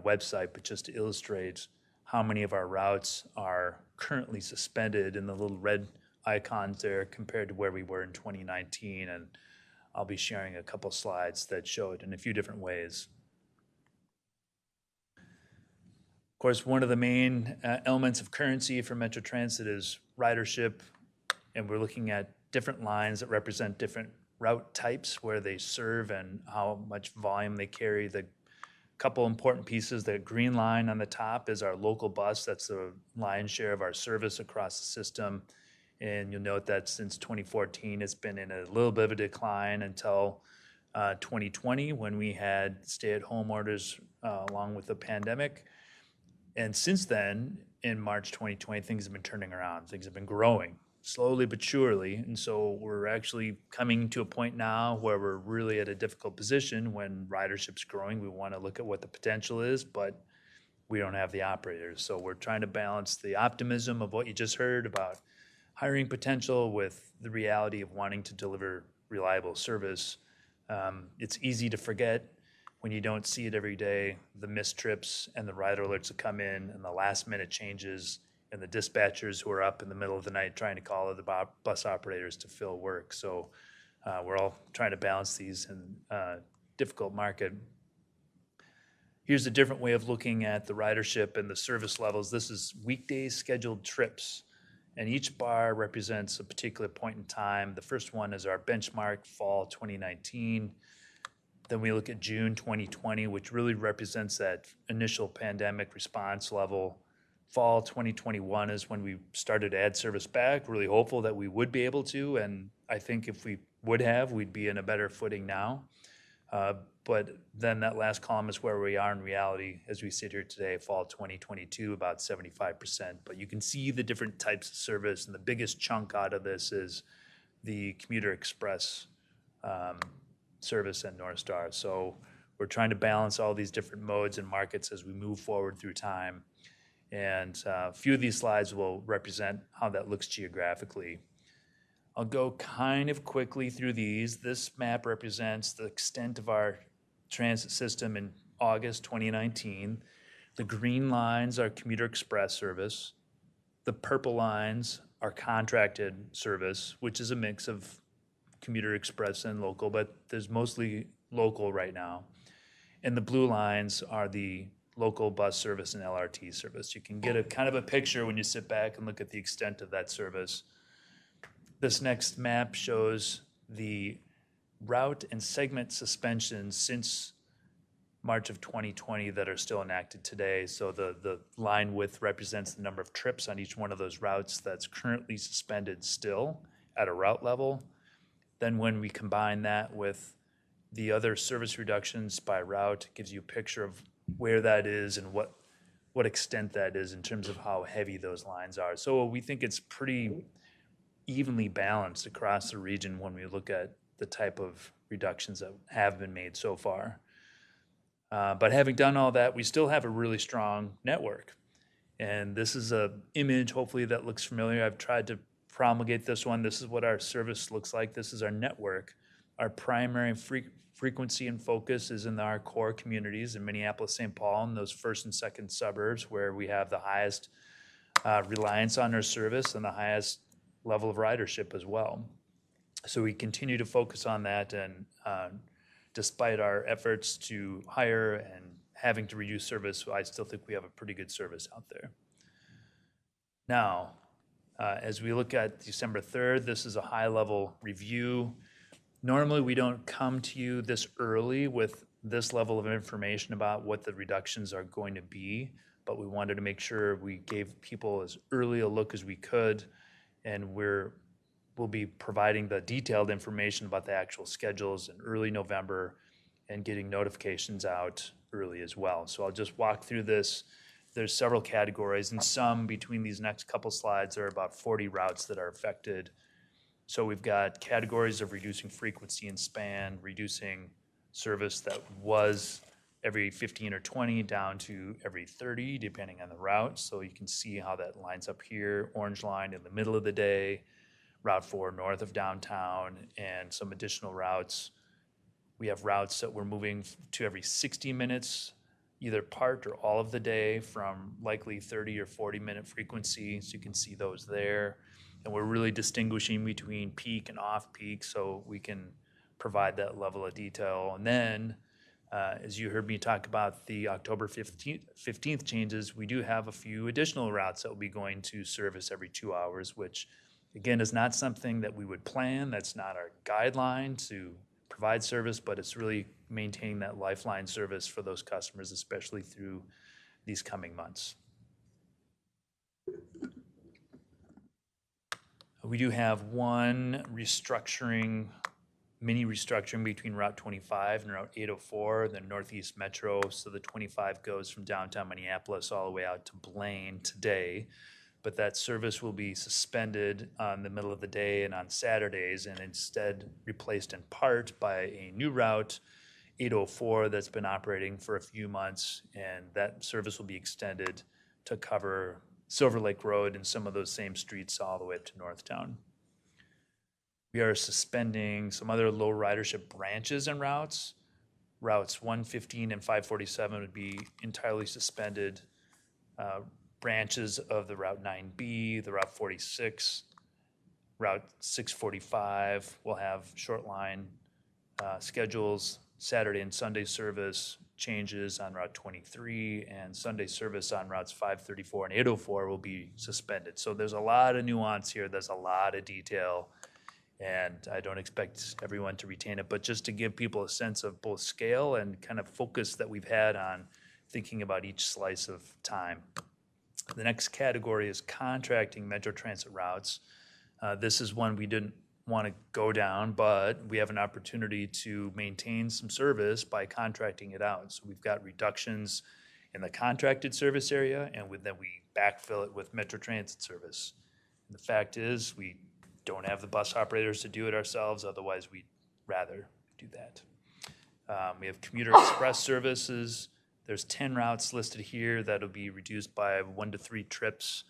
[SPEAKER 8] website, but just to illustrate how many of our routes are currently suspended in the little red icons there compared to where we were in 2019. And I'll be sharing a couple slides that show it in a few different ways. Of course, one of the main elements of currency for Metro Transit is ridership, and we're looking at different lines that represent different route types, where they serve and how much volume they carry. The couple important pieces, the green line on the top is our local bus. That's the lion's share of our service across the system. And you'll note that since 2014, it's been in a little bit of a decline until 2020, when we had stay-at-home orders along with the pandemic. And since then, in March 2020, things have been turning around. Things have been growing slowly but surely. And so we're actually coming to a point now where we're really at a difficult position. When ridership's growing, we want to look at what the potential is, but we don't have the operators. So we're trying to balance the optimism of what you just heard about hiring potential with the reality of wanting to deliver reliable service. It's easy to forget when you don't see it every day, the missed trips and the rider alerts that come in and the last minute changes and the dispatchers who are up in the middle of the night trying to call the bus operators to fill work. So we're all trying to balance these in a difficult market. Here's a different way of looking at the ridership and the service levels. This is weekdays scheduled trips, and each bar represents a particular point in time. The first one is our benchmark, fall 2019. Then we look at June 2020, which really represents that initial pandemic response level. Fall 2021 is when we started to add service back, really hopeful that we would be able to. And I think if we would have, we'd be in a better footing now. But then that last column is where we are in reality as we sit here today, fall 2022, about 75%. But you can see the different types of service, and the biggest chunk out of this is the Commuter Express service and North Star. So we're trying to balance all these different modes and markets as we move forward through time. And a few of these slides will represent how that looks geographically. I'll go kind of quickly through these. This map represents the extent of our transit system in August 2019. The green lines are Commuter Express service. The purple lines are contracted service, which is a mix of Commuter Express and local, but there's mostly local right now. And the blue lines are the local bus service and LRT service. You can get a kind of a picture when you sit back and look at the extent of that service. This next map shows the route and segment suspensions since March of 2020 that are still enacted today. So the line width represents the number of trips on each one of those routes that's currently suspended still at a route level. Then when we combine that with the other service reductions by route, it gives you a picture of where that is and what extent that is in terms of how heavy those lines are. So we think it's pretty evenly balanced across the region when we look at the type of reductions that have been made so far. But having done all that, we still have a really strong network. And this is an image, hopefully, that looks familiar. I've tried to promulgate this one. This is what our service looks like. This is our network. Our primary frequency and focus is in our core communities in Minneapolis, St. Paul, and those first and second suburbs where we have the highest reliance on our service and the highest level of ridership as well. So we continue to focus on that, and despite our efforts to hire and having to reduce service, I still think we have a pretty good service out there. Now, as we look at December 3rd, this is a high-level review. Normally, we don't come to you this early with this level of information about what the reductions are going to be, but we wanted to make sure we gave people as early a look as we could, and we'll be providing the detailed information about the actual schedules in early November and getting notifications out early as well. So I'll just walk through this. There's several categories, and some between these next couple slides are about 40 routes that are affected. So we've got categories of reducing frequency and span, reducing service that was every 15 or 20 down to every 30, depending on the route. So you can see how that lines up here. Orange line in the middle of the day, Route 4 north of downtown, and some additional routes. We have routes that we're moving to every 60 minutes, either part or all of the day, from likely 30 or 40-minute frequency. So you can see those there. And we're really distinguishing between peak and off-peak so we can provide that level of detail. And then, as you heard me talk about the October 15th changes, we do have a few additional routes that will be going to service every 2 hours, which, again, is not something that we would plan. That's not our guideline to provide service, but it's really maintaining that lifeline service for those customers, especially through these coming months. We do have one mini restructuring between Route 25 and Route 804, the Northeast Metro. So the 25 goes from downtown Minneapolis all the way out to Blaine today, but that service will be suspended on the middle of the day and on Saturdays, and instead replaced in part by a new route, 804, that's been operating for a few months, and that service will be extended to cover Silver Lake Road and some of those same streets all the way up to Northtown. We are suspending some other low ridership branches and routes. Routes 115 and 547 would be entirely suspended. Branches of the Route 9B, the Route 46, Route 645 will have short line schedules. Saturday and Sunday service changes on Route 23, and Sunday service on routes 534 and 804 will be suspended. So there's a lot of nuance here. There's a lot of detail, and I don't expect everyone to retain it, but just to give people a sense of both scale and kind of focus that we've had on thinking about each slice of time. The next category is contracting Metro Transit routes. This is one we didn't want to go down, but we have an opportunity to maintain some service by contracting it out. So we've got reductions in the contracted service area, and then we backfill it with Metro Transit service. And the fact is, we don't have the bus operators to do it ourselves, otherwise we'd rather do that. We have Commuter Express services. There's 10 routes listed here that'll be reduced by 1 to 3 trips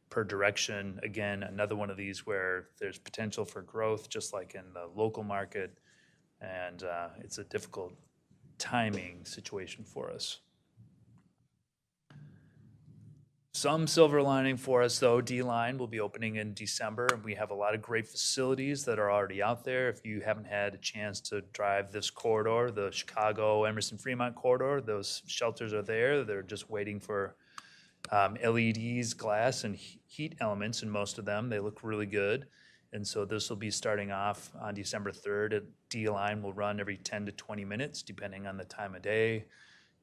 [SPEAKER 8] per direction. Again, another one of these where there's potential for growth, just like in the local market, and it's a difficult timing situation for us. Some silver lining for us, though. D-Line will be opening in December, and we have a lot of great facilities that are already out there. If you haven't had a chance to drive this corridor, the Chicago, Emerson, Fremont corridor, those shelters are there. They're just waiting for LEDs, glass, and heat elements in most of them. They look really good. And so this will be starting off on December 3rd. D-Line will run every 10 to 20 minutes, depending on the time of day.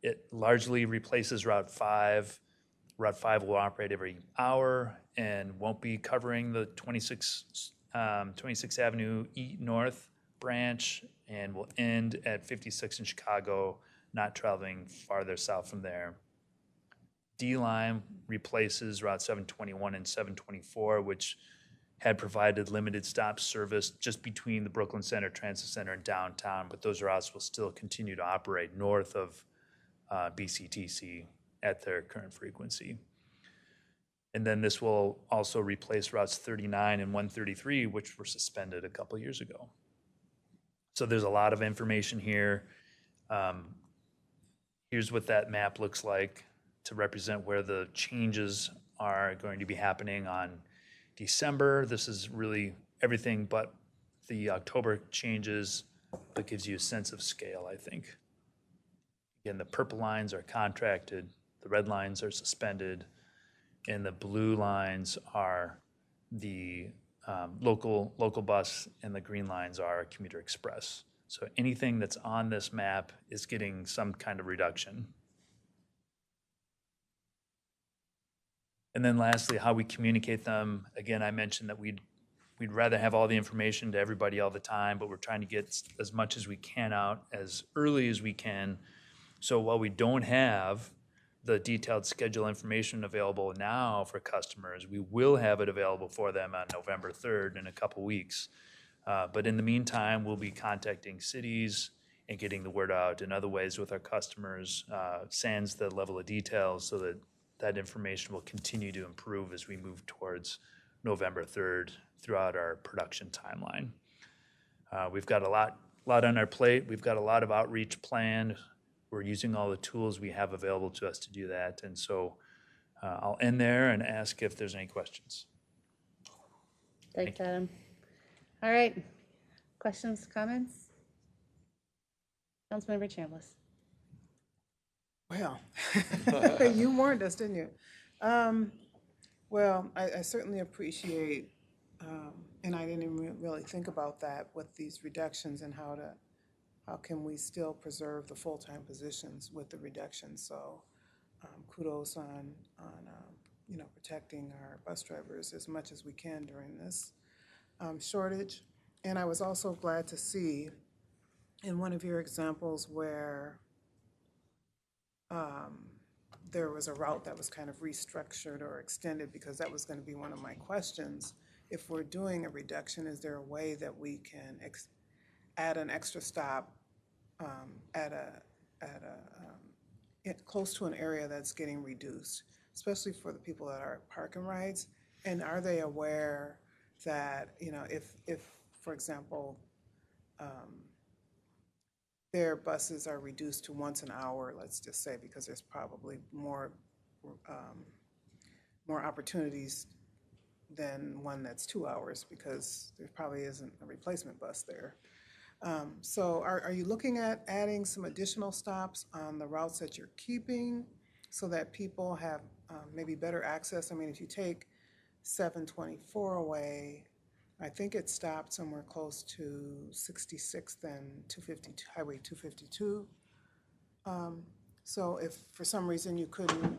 [SPEAKER 8] It largely replaces Route 5. Route 5 will operate every hour and won't be covering the 26th Avenue North branch, and will end at 56 in Chicago, not traveling farther south from there. D-Line replaces Route 721 and 724, which had provided limited stop service just between the Brooklyn Center Transit Center and downtown, but those routes will still continue to operate north of BCTC at their current frequency. And then this will also replace routes 39 and 133, which were suspended a couple years ago. So there's a lot of information here. Here's what that map looks like to represent where the changes are going to be happening on December. This is really everything but the October changes, that gives you a sense of scale, I think. Again, the purple lines are contracted, the red lines are suspended, and the blue lines are the local bus, and the green lines are Commuter Express. So anything that's on this map is getting some kind of reduction. And then lastly, how we communicate them. Again, I mentioned that we'd rather have all the information to everybody all the time, but we're trying to get as much as we can out as early as we can. So while we don't have the detailed schedule information available now for customers, we will have it available for them on November 3rd in a couple weeks. But in the meantime, we'll be contacting cities and getting the word out in other ways with our customers, sans the level of details, so that that information will continue to improve as we move towards November 3rd throughout our production timeline. We've got a lot on our plate. We've got a lot of outreach planned. We're using all the tools we have available to us to do that. And so I'll end there and ask if there's any questions.
[SPEAKER 1] Thanks, Adam. All right. Questions, comments? Councilmember Chambliss.
[SPEAKER 7] Well, you warned us, didn't you? Well, I certainly appreciate, and I didn't even really think about that with these reductions and how can we still preserve the full-time positions with the reductions. So kudos on protecting our bus drivers as much as we can during this shortage. And I was also glad to see in one of your examples where there was a route that was kind of restructured or extended, because that was going to be one of my questions. If we're doing a reduction, is there a way that we can add an extra stop close to an area that's getting reduced, especially for the people that are parking rides? And are they aware that, if for example, their buses are reduced to once an hour, let's just say, because there's probably more opportunities than one that's 2 hours, because there probably isn't a replacement bus there. So are you looking at adding some additional stops on the routes that you're keeping so that people have maybe better access? I mean, if you take 724 away, I think it stopped somewhere close to 66th and 252, Highway 252. So if for some reason you couldn't,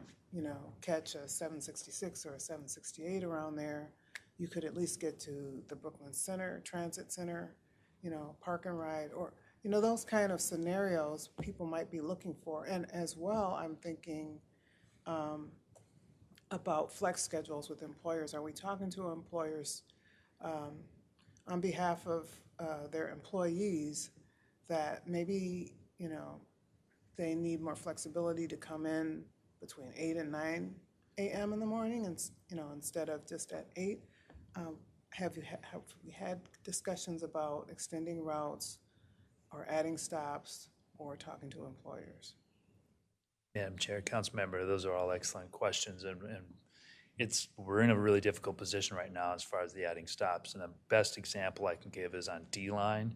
[SPEAKER 7] catch a 766 or a 768 around there, you could at least get to the Brooklyn Center, Transit Center, park and ride, or, those kind of scenarios people might be looking for. And as well, I'm thinking about flex schedules with employers. Are we talking to employers on behalf of their employees that maybe, they need more flexibility to come in between 8 and 9 a.m. in the morning, and instead of just at 8? Have we had discussions about extending routes or adding stops or talking to employers?
[SPEAKER 8] Madam Chair, Council Member, those are all excellent questions, and we're in a really difficult position right now as far as the adding stops. And the best example I can give is on D-Line.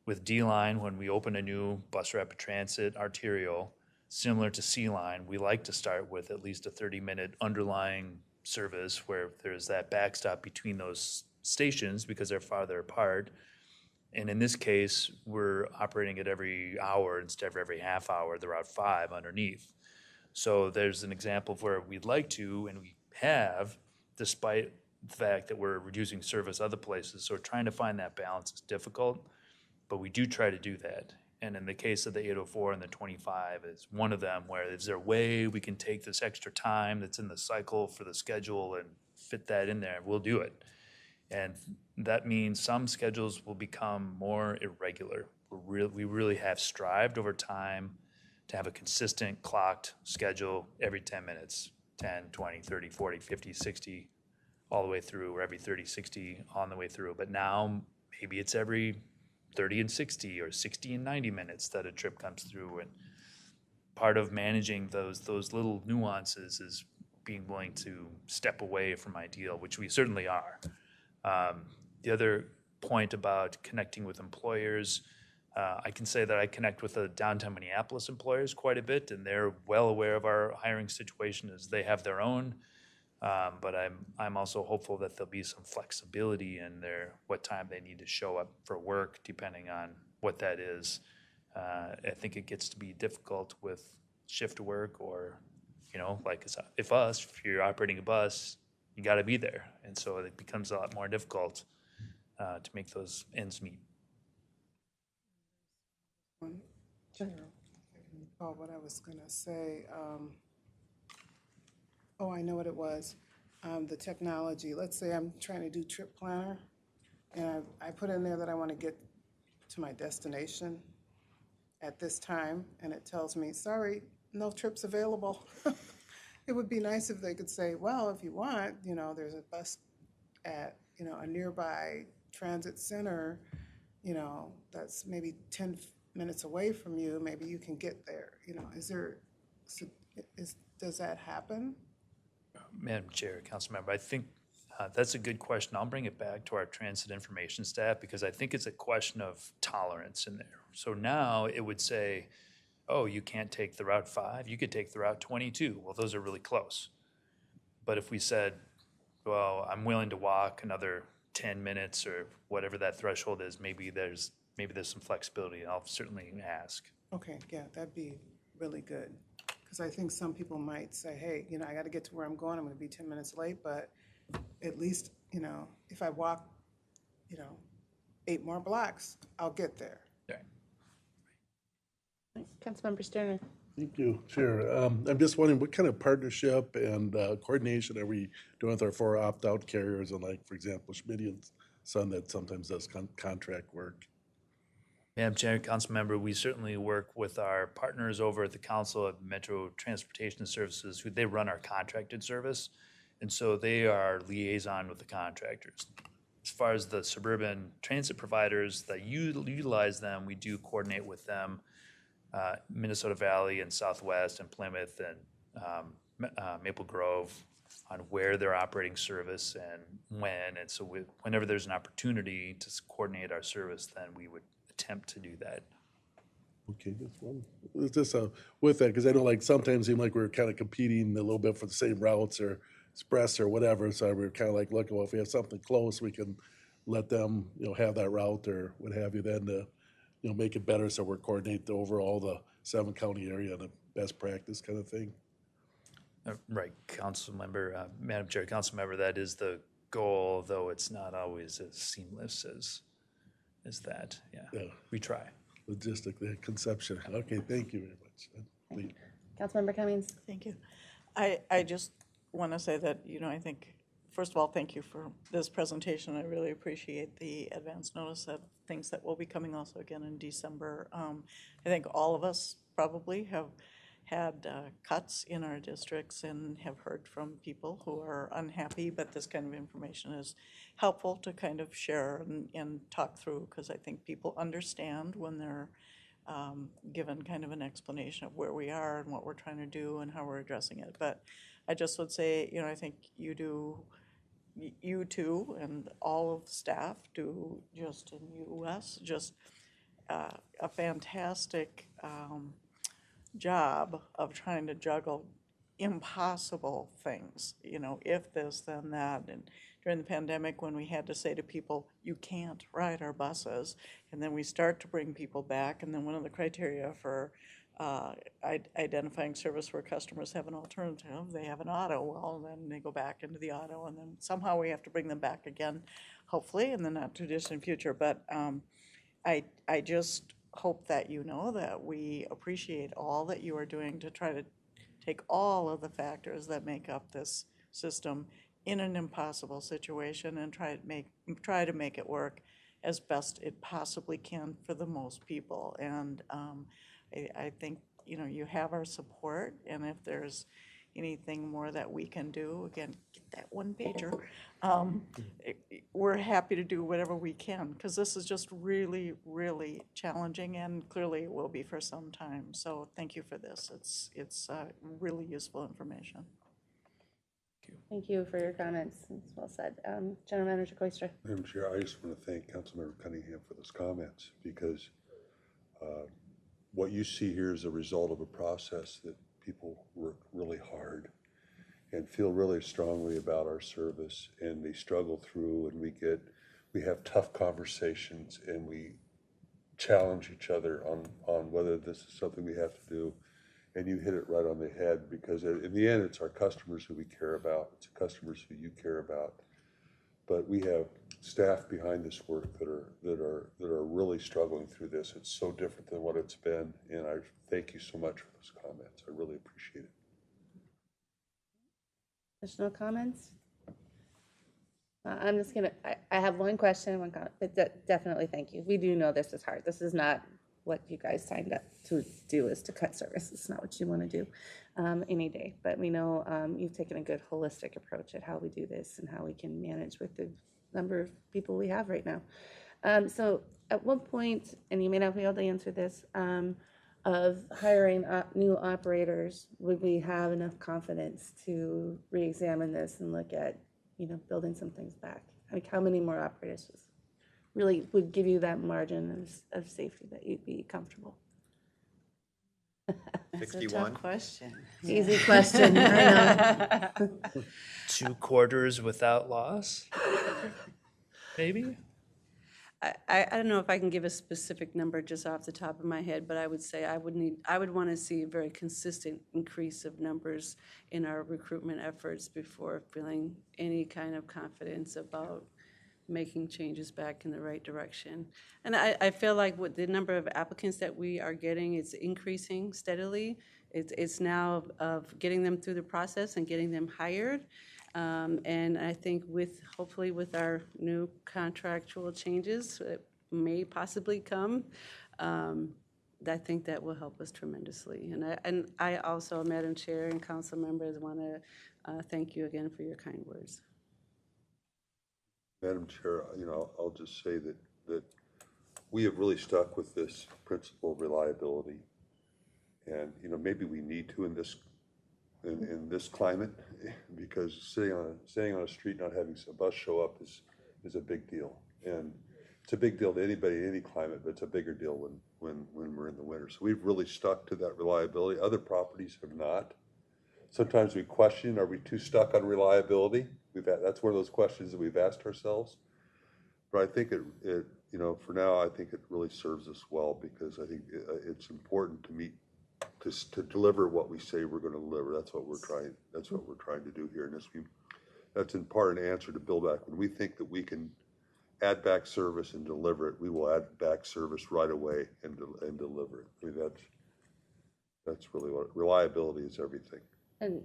[SPEAKER 8] With D-Line, when we open a new bus rapid transit arterial, similar to C-Line, we like to start with at least a 30-minute underlying service where there's that backstop between those stations because they're farther apart. And in this case, we're operating at every hour instead of every half hour, the Route 5 underneath. So there's an example of where we'd like to, and we have, despite the fact that we're reducing service other places. So trying to find that balance is difficult, but we do try to do that. And in the case of the 804 and the 25 is one of them, where is there a way we can take this extra time that's in the cycle for the schedule and fit that in there? We'll do it. And that means some schedules will become more irregular. We really have strived over time to have a consistent clocked schedule every 10 minutes, 10, 20, 30, 40, 50, 60, all the way through, or every 30, 60 on the way through. But now maybe it's every 30 and 60 or 60 and 90 minutes that a trip comes through. And part of managing those little nuances is being willing to step away from ideal, which we certainly are. The other point about connecting with employers, I can say that I connect with the downtown Minneapolis employers quite a bit, and they're well aware of our hiring situation as they have their own. But I'm also hopeful that there'll be some flexibility in what time they need to show up for work, depending on what that is. I think it gets to be difficult with shift work, or like if you're operating a bus, you got to be there, and so it becomes a lot more difficult to make those ends meet.
[SPEAKER 7] Sure. I can recall what I was going to say. Oh, I know what it was. The technology. Let's say I'm trying to do trip planner, and I put in there that I want to get to my destination at this time, and it tells me, sorry, no trips available. It would be nice if they could say, well, if you want, there's a bus at, a nearby transit center, that's maybe 10 minutes away from you, maybe you can get there. Does that happen?
[SPEAKER 8] Madam Chair, Council Member, I think that's a good question. I'll bring it back to our transit information staff, because I think it's a question of tolerance in there. So now it would say, oh, you can't take the Route 5, you could take the Route 22. Well, those are really close. But if we said, well, I'm willing to walk another 10 minutes or whatever that threshold is, maybe there's some flexibility. I'll certainly ask.
[SPEAKER 7] Okay, yeah, that'd be really good. Because I think some people might say, hey, I got to get to where I'm going. I'm going to be 10 minutes late, but at least, if I walk, 8 more blocks, I'll get there.
[SPEAKER 1] Councilmember Sterner.
[SPEAKER 10] Thank you, Chair. I'm just wondering, what kind of partnership and coordination are we doing with our 4 opt-out carriers, and like, for example, Schmidt and Son that sometimes does contract work?
[SPEAKER 8] Madam Chair, Council Member, we certainly work with our partners over at the Council of Metro Transportation Services, who they run our contracted service, and so they are liaison with the contractors. As far as the suburban transit providers that utilize them, we do coordinate with them, Minnesota Valley and Southwest and Plymouth and Maple Grove, on where they're operating service and when. And so whenever there's an opportunity to coordinate our service, then we would attempt to do that.
[SPEAKER 10] Okay, that's one. It's just with that, because I know like sometimes seem like we're kind of competing a little bit for the same routes or express or whatever. So we're kind of like looking, well, if we have something close, we can let them, have that route or what have you, then to, make it better. So we're coordinate over all the 7-county area and a best practice kind of thing.
[SPEAKER 8] Right, Council Member, Madam Chair, Council Member, that is the goal, though it's not always as seamless as that. Yeah, we try.
[SPEAKER 10] Logistically, conception. Okay, thank you very much.
[SPEAKER 1] Councilmember Cummings.
[SPEAKER 2] Thank you. I just want to say that, I think, first of all, thank you for this presentation. I really appreciate the advance notice of things that will be coming also again in December. I think all of us probably have had cuts in our districts and have heard from people who are unhappy, but this kind of information is helpful to kind of share and talk through, because I think people understand when they're given kind of an explanation of where we are and what we're trying to do and how we're addressing it. But I just would say, I think you two and all of the staff do just in U.S. just a fantastic job of trying to juggle impossible things, if this, then that. And during the pandemic, when we had to say to people, you can't ride our buses, and then we start to bring people back, and then one of the criteria for identifying service where customers have an alternative, they have an auto, well, then they go back into the auto, and then somehow we have to bring them back again, hopefully in the not too distant future. But I just hope that that we appreciate all that you are doing to try to take all of the factors that make up this system in an impossible situation and try to make it work as best it possibly can for the most people. And I think you have our support, and if there's anything more that we can do, again, get that one pager, we're happy to do whatever we can, because this is just really, really challenging, and clearly it will be for some time. So thank you for this. It's really useful information.
[SPEAKER 1] Thank you for your comments. It's well said. General Manager Koistra.
[SPEAKER 5] Madam Chair, I just want to thank Councilmember Cunningham for those comments, because what you see here is a result of a process that people work really hard and feel really strongly about our service, and they struggle through, and we have tough conversations, and we challenge each other on whether this is something we have to do. And you hit it right on the head, because in the end, it's our customers who we care about. It's the customers who you care about. But we have staff behind this work that are really struggling through this. It's so different than what it's been, and I thank you so much for those comments. I really appreciate it.
[SPEAKER 1] Additional comments? I'm just gonna, I have one question, one comment, but definitely thank you. We do know this is hard. This is not what you guys signed up to do, is to cut service. It's not what you want to do any day. But we know you've taken a good holistic approach at how we do this and how we can manage with the number of people we have right now. So at what point, and you may not be able to answer this, of hiring new operators, would we have enough confidence to re-examine this and look at, building some things back? Like, how many more operators really would give you that margin of safety that you'd be comfortable?
[SPEAKER 9] That's a tough question.
[SPEAKER 1] Easy question, I know.
[SPEAKER 8] 2 quarters without loss? Maybe?
[SPEAKER 15] I don't know if I can give a specific number just off the top of my head, but I would say I would want to see a very consistent increase of numbers in our recruitment efforts before feeling any kind of confidence about making changes back in the right direction. And I feel like with the number of applicants that we are getting, it's increasing steadily. It's now of getting them through the process and getting them hired. And I think hopefully with our new contractual changes, it may possibly come, I think that will help us tremendously. And I also, Madam Chair and council members, want to thank you again for your kind words.
[SPEAKER 5] Madam Chair, I'll just say that we have really stuck with this principle of reliability. And, maybe we need to in this climate, because sitting on a street not having a bus show up is a big deal. And it's a big deal to anybody in any climate, but it's a bigger deal when we're in the winter. So we've really stuck to that reliability. Other properties have not. Sometimes we question, are we too stuck on reliability? That's one of those questions that we've asked ourselves. But I think it for now, I think it really serves us well, because I think it's important to deliver what we say we're going to deliver. That's what we're trying to do here. And that's in part an answer to Bill back. When we think that we can add back service and deliver it, we will add back service right away and deliver it. I mean, that's really what reliability is. Everything.
[SPEAKER 1] And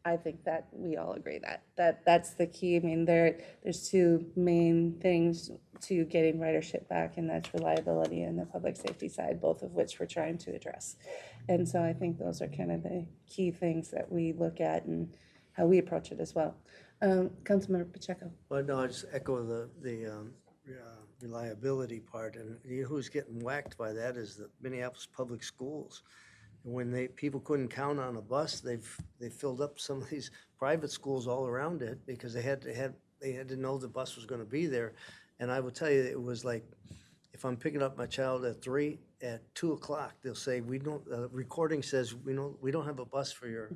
[SPEAKER 1] I think that we all agree that's the key. I mean, there's 2 main things to getting ridership back, and that's reliability and the public safety side, both of which we're trying to address. And so I think those are kind of the key things that we look at and how we approach it as well. Councilmember Pacheco.
[SPEAKER 4] Well, no, I just echo the reliability part, and who's getting whacked by that is the Minneapolis Public Schools. When people couldn't count on a bus, they filled up some of these private schools all around it, because they had to know the bus was going to be there. And I will tell you, it was like, if I'm picking up my child at 3, at 2 o'clock, they'll say, we don't. Recording says we don't have a bus for your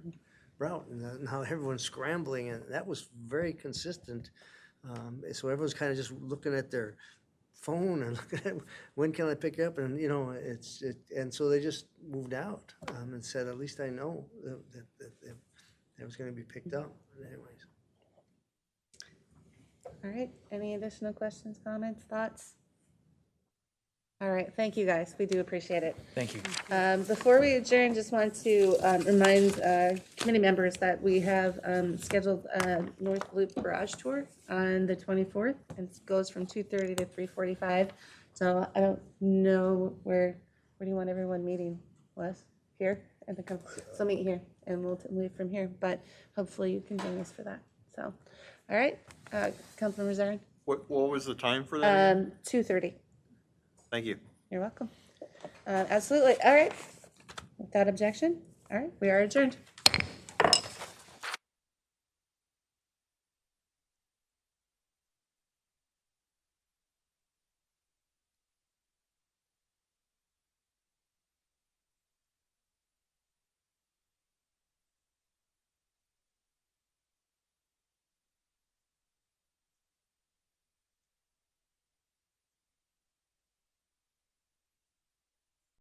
[SPEAKER 4] route, and now everyone's scrambling, and that was very consistent. So everyone's kind of just looking at their phone and looking at when can I pick up, and and so they just moved out and said, at least I know that it was going to be picked up. But anyways.
[SPEAKER 1] All right, any additional questions, comments, thoughts? All right, thank you guys, we do appreciate it.
[SPEAKER 8] Thank you.
[SPEAKER 1] Before we adjourn, just want to remind committee members that we have scheduled a North Loop Garage Tour on the 24th, and it goes from 2:30 to 3:45. So I don't know where do you want everyone meeting, Wes? Here? So meet here, and we'll leave from here, but hopefully you can join us for that. So, all right, Councilmember Zarin?
[SPEAKER 16] What was the time for that?
[SPEAKER 1] 2:30.
[SPEAKER 16] Thank you.
[SPEAKER 1] You're welcome. Absolutely. All right. Without objection, all right, we are adjourned.